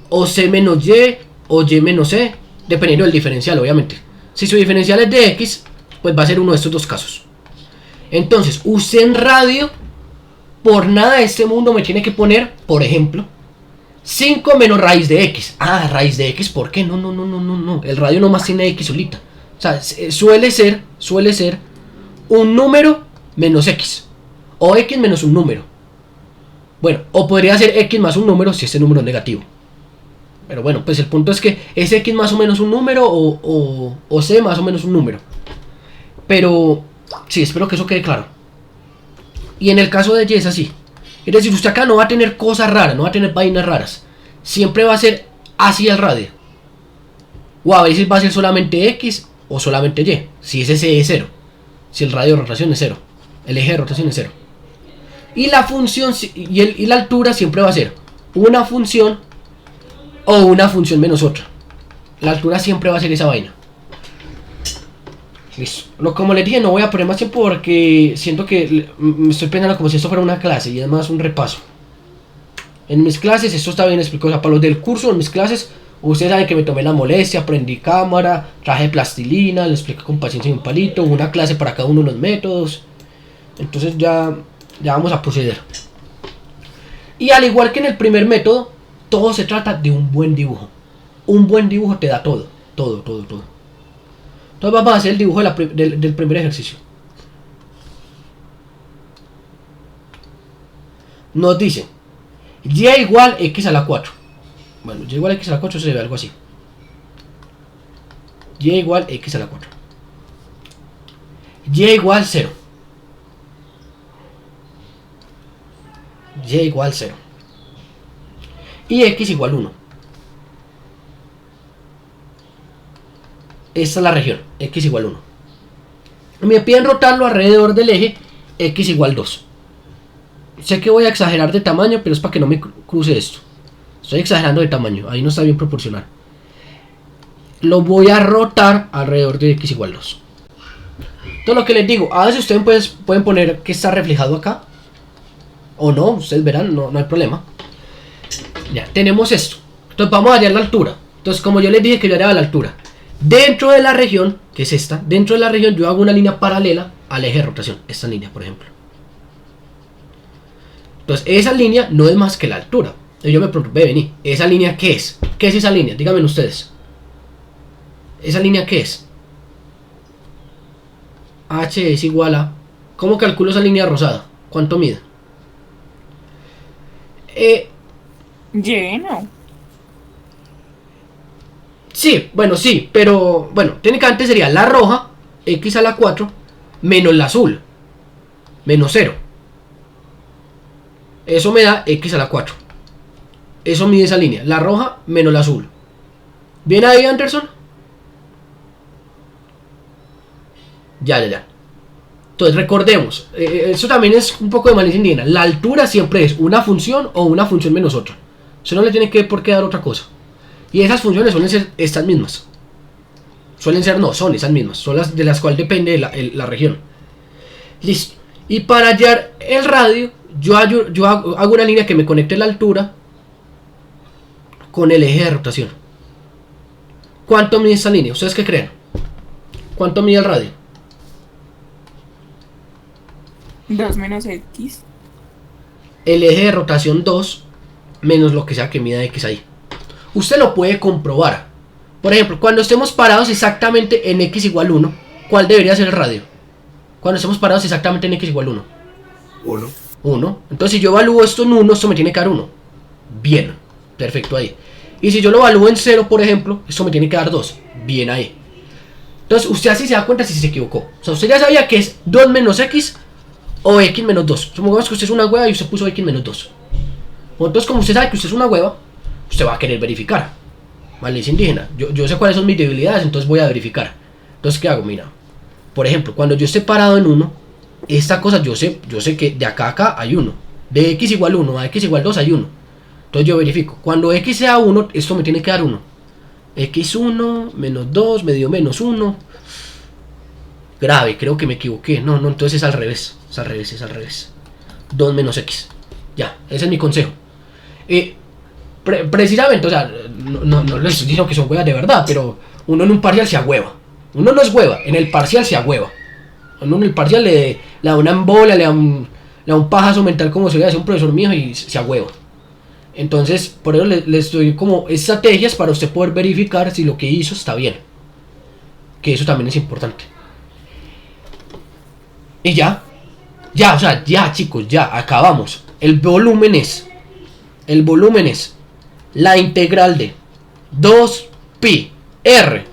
o C menos Y o Y menos C, dependiendo del diferencial, obviamente. Si su diferencial es de X, pues va a ser uno de estos dos casos. Entonces, usted en radio, por nada de este mundo me tiene que poner, por ejemplo, 5 menos raíz de X. Raíz de X, ¿por qué? No. El radio nomás tiene X solita. O sea, suele ser un número menos X. O X menos un número. Bueno, o podría ser x más un número si este número es negativo. Pero bueno, pues el punto es que es x más o menos un número o c más o menos un número. Pero sí, espero que eso quede claro. Y en el caso de y es así. Es decir, usted acá no va a tener cosas raras, no va a tener vainas raras. Siempre va a ser así el radio. O a veces va a ser solamente x o solamente y. Si ese c es 0. Si el radio de rotación es 0. El eje de rotación es 0. Y la función y la altura siempre va a ser una función o una función menos otra. La altura siempre va a ser esa vaina. Listo. Como les dije, no voy a poner más tiempo porque siento que me estoy pensando como si esto fuera una clase y además un repaso. En mis clases esto está bien explicado. O sea, para los del curso, en mis clases, ustedes saben que me tomé la molestia, prendí cámara, traje plastilina, les expliqué con paciencia y un palito, una clase para cada uno de los métodos. Entonces ya vamos a proceder. Y al igual que en el primer método, todo se trata de un buen dibujo. Un buen dibujo te da todo. Entonces vamos a hacer el dibujo del primer ejercicio. Nos dice y igual x a la 4. Bueno, y igual x a la 4 se ve algo así. Y igual x a la 4. Y igual 0. Y igual 0. Y x igual 1. Esta es la región, x igual 1. Me piden rotarlo alrededor del eje x igual 2. Sé que voy a exagerar de tamaño, pero es para que no me cruce esto. Estoy exagerando de tamaño, ahí no está bien proporcional. Lo voy a rotar alrededor de x igual 2. Todo lo que les digo, a veces ustedes pueden poner que está reflejado acá. O no, ustedes verán, no hay problema. Ya, tenemos esto. Entonces vamos a hallar la altura. Entonces como yo les dije que yo haría la altura. Dentro de la región, que es esta, dentro de la región yo hago una línea paralela al eje de rotación. Esta línea, por ejemplo. Entonces esa línea no es más que la altura. Entonces yo me pregunto, vení, ¿esa línea qué es? ¿Qué es esa línea? Díganme ustedes. ¿Esa línea qué es? H es igual a... ¿Cómo calculo esa línea rosada? ¿Cuánto mide? Lleno. Sí, bueno, sí, pero bueno, técnicamente sería la roja, x a la 4, menos la azul, menos 0. Eso me da x a la 4. Eso mide esa línea, la roja menos la azul. ¿Bien ahí, Anderson? Ya. Entonces recordemos, eso también es un poco de malicia indígena. La altura siempre es una función o una función menos otra. Eso no le tiene que por qué dar otra cosa. Y esas funciones suelen ser estas mismas. Son esas mismas. Son las de las cuales depende la región. Listo. Y para hallar el radio, yo hago una línea que me conecte la altura con el eje de rotación. ¿Cuánto mide esta línea? ¿Ustedes qué creen? ¿Cuánto mide el radio? 2 menos x. El eje de rotación 2 menos lo que sea que mida x ahí. Usted lo puede comprobar. Por ejemplo, cuando estemos parados exactamente en x igual 1, ¿cuál debería ser el radio? Cuando estemos parados exactamente en x igual 1. 1. Entonces si yo evalúo esto en 1, esto me tiene que dar 1. Bien, perfecto ahí. Y si yo lo evalúo en 0, por ejemplo, esto me tiene que dar 2. Bien ahí. Entonces usted así se da cuenta si se equivocó. O sea, usted ya sabía que es 2 menos x o x menos 2. Supongamos que usted es una hueva y usted puso x menos 2. Entonces como usted sabe que usted es una hueva, usted va a querer verificar. Malicia indígena. Yo sé cuáles son mis debilidades, entonces voy a verificar. Entonces, ¿qué hago? Mira. Por ejemplo, cuando yo esté parado en 1, esta cosa yo sé que de acá a acá hay 1. De x igual 1 a x igual 2 hay 1. Entonces yo verifico. Cuando x sea 1, esto me tiene que dar 1. x1 menos 2 me dio menos 1. Grave, creo que me equivoqué. No, entonces es al revés. Es al revés. 2 menos x. Ya, ese es mi consejo. Precisamente, o sea, no les estoy diciendo que son huevas de verdad, pero uno en un parcial se agüeva. Uno no es hueva, en el parcial se agüeva. Uno en el parcial le da una embola, le da un pajazo mental como se le hace un profesor mío y se agüeva. Entonces, por eso les doy como estrategias para usted poder verificar si lo que hizo está bien. Que eso también es importante. Y ya, chicos, ya acabamos. el volumen es la integral de 2pi r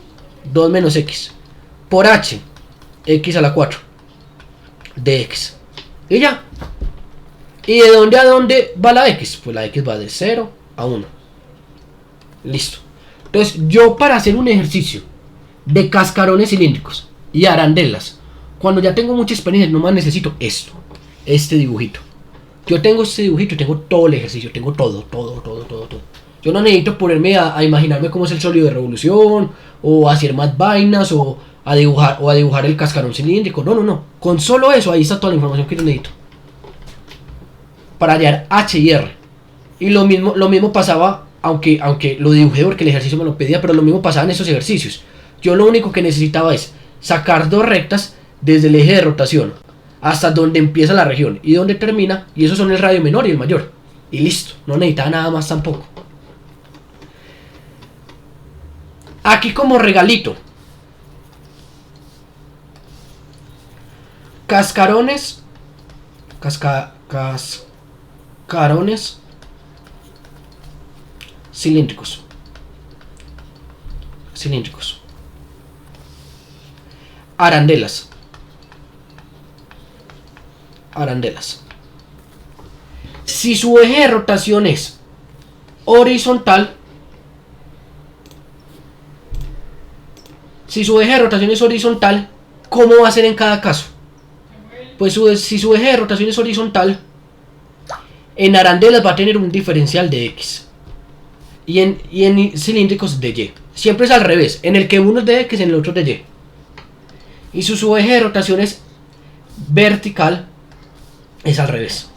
2 menos x por h x a la 4 de x. Y ya. ¿Y de dónde a dónde va la x? Pues la x va de 0 a 1. Listo. Entonces yo, para hacer un ejercicio de cascarones cilíndricos y arandelas, cuando ya tengo mucha experiencia, nomás necesito este dibujito. Yo tengo este dibujito y tengo todo el ejercicio, tengo todo. Yo no necesito ponerme a imaginarme cómo es el sólido de revolución, o hacer más vainas, o a dibujar el cascarón cilíndrico. No. Con solo eso, ahí está toda la información que yo necesito para hallar H y R. Y lo mismo pasaba, aunque lo dibujé porque el ejercicio me lo pedía, pero lo mismo pasaba en esos ejercicios. Yo lo único que necesitaba es sacar dos rectas desde el eje de rotación hasta donde empieza la región y donde termina, y esos son el radio menor y el mayor. Y listo, no necesitaba nada más tampoco. Aquí como regalito, cascarones cilíndricos. Arandelas. Si su eje de rotación es horizontal, ¿cómo va a ser en cada caso? Pues si su eje de rotación es horizontal, en arandelas va a tener un diferencial de x. Y en cilíndricos de y. Siempre es al revés. En el que uno es de x, en el otro es de y. Y su eje de rotación es vertical, es al revés.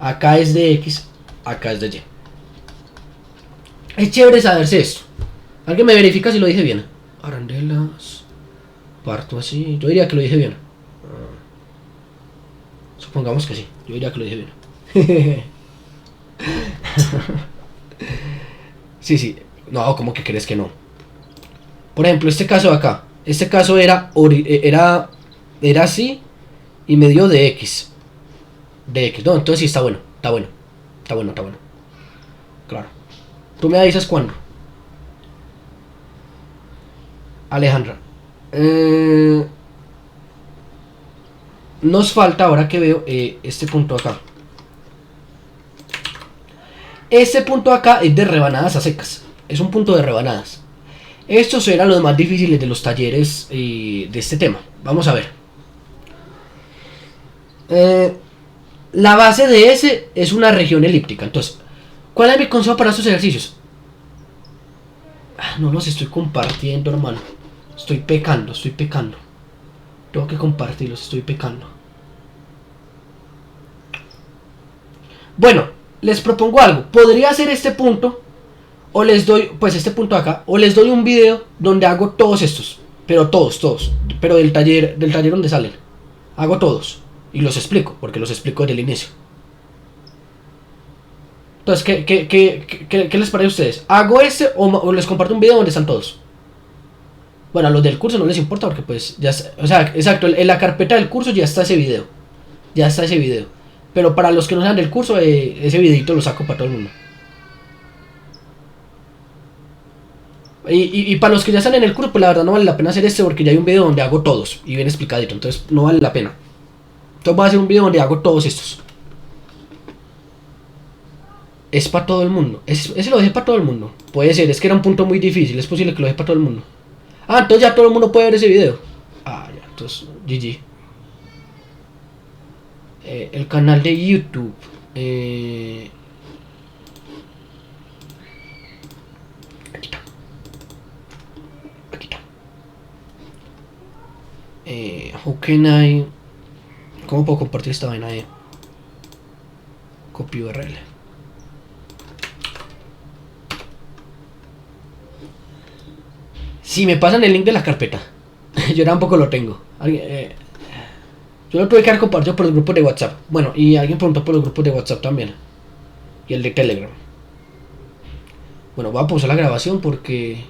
Acá es de x, acá es de y. Es chévere saberse esto. ¿Alguien me verifica si lo dije bien? Arandelas. Parto así. Yo diría que lo dije bien. Supongamos que sí. Yo diría que lo dije bien. Sí. No, ¿cómo que crees que no? Por ejemplo, este caso de acá. Este caso era así y me dio de x. No, entonces sí está bueno. Está bueno. Claro. Tú me avisas cuándo. Alejandra. Nos falta, ahora que veo, este punto acá. Este punto acá es de rebanadas a secas. Es un punto de rebanadas. Estos eran los más difíciles de los talleres de este tema. Vamos a ver. La base de ese es una región elíptica. Entonces, ¿cuál es mi consejo para estos ejercicios? No los estoy compartiendo, hermano. Estoy pecando. Tengo que compartirlos, estoy pecando. Bueno, les propongo algo. Podría hacer este punto, o les doy, pues este punto acá, o les doy un video donde hago todos estos, pero todos, pero del taller donde salen. Hago todos y los explico, porque los explico desde el inicio. Entonces, ¿qué les parece a ustedes? ¿Hago este o les comparto un video donde están todos? Bueno, a los del curso no les importa porque pues ya, o sea, exacto, en la carpeta del curso ya está ese video. Pero para los que no sean del curso, ese videito lo saco para todo el mundo. Y para los que ya están en el curso, pues la verdad no vale la pena hacer este porque ya hay un video donde hago todos y bien explicadito, entonces no vale la pena. Entonces voy a hacer un video donde hago todos estos. Es para todo el mundo. Ese lo dejé para todo el mundo. Puede ser, es que era un punto muy difícil, es posible que lo deje para todo el mundo. Ah, entonces ya todo el mundo puede ver ese video. Ah, ya, entonces, GG. El canal de YouTube. Aquí está. How can I... ¿Cómo puedo compartir esta vaina de copy URL? Si me pasan el link de la carpeta. Yo tampoco lo tengo. Yo lo tuve que haber compartido por los grupos de WhatsApp. Bueno, y alguien preguntó por los grupos de WhatsApp también. Y el de Telegram. Bueno, voy a pausar la grabación porque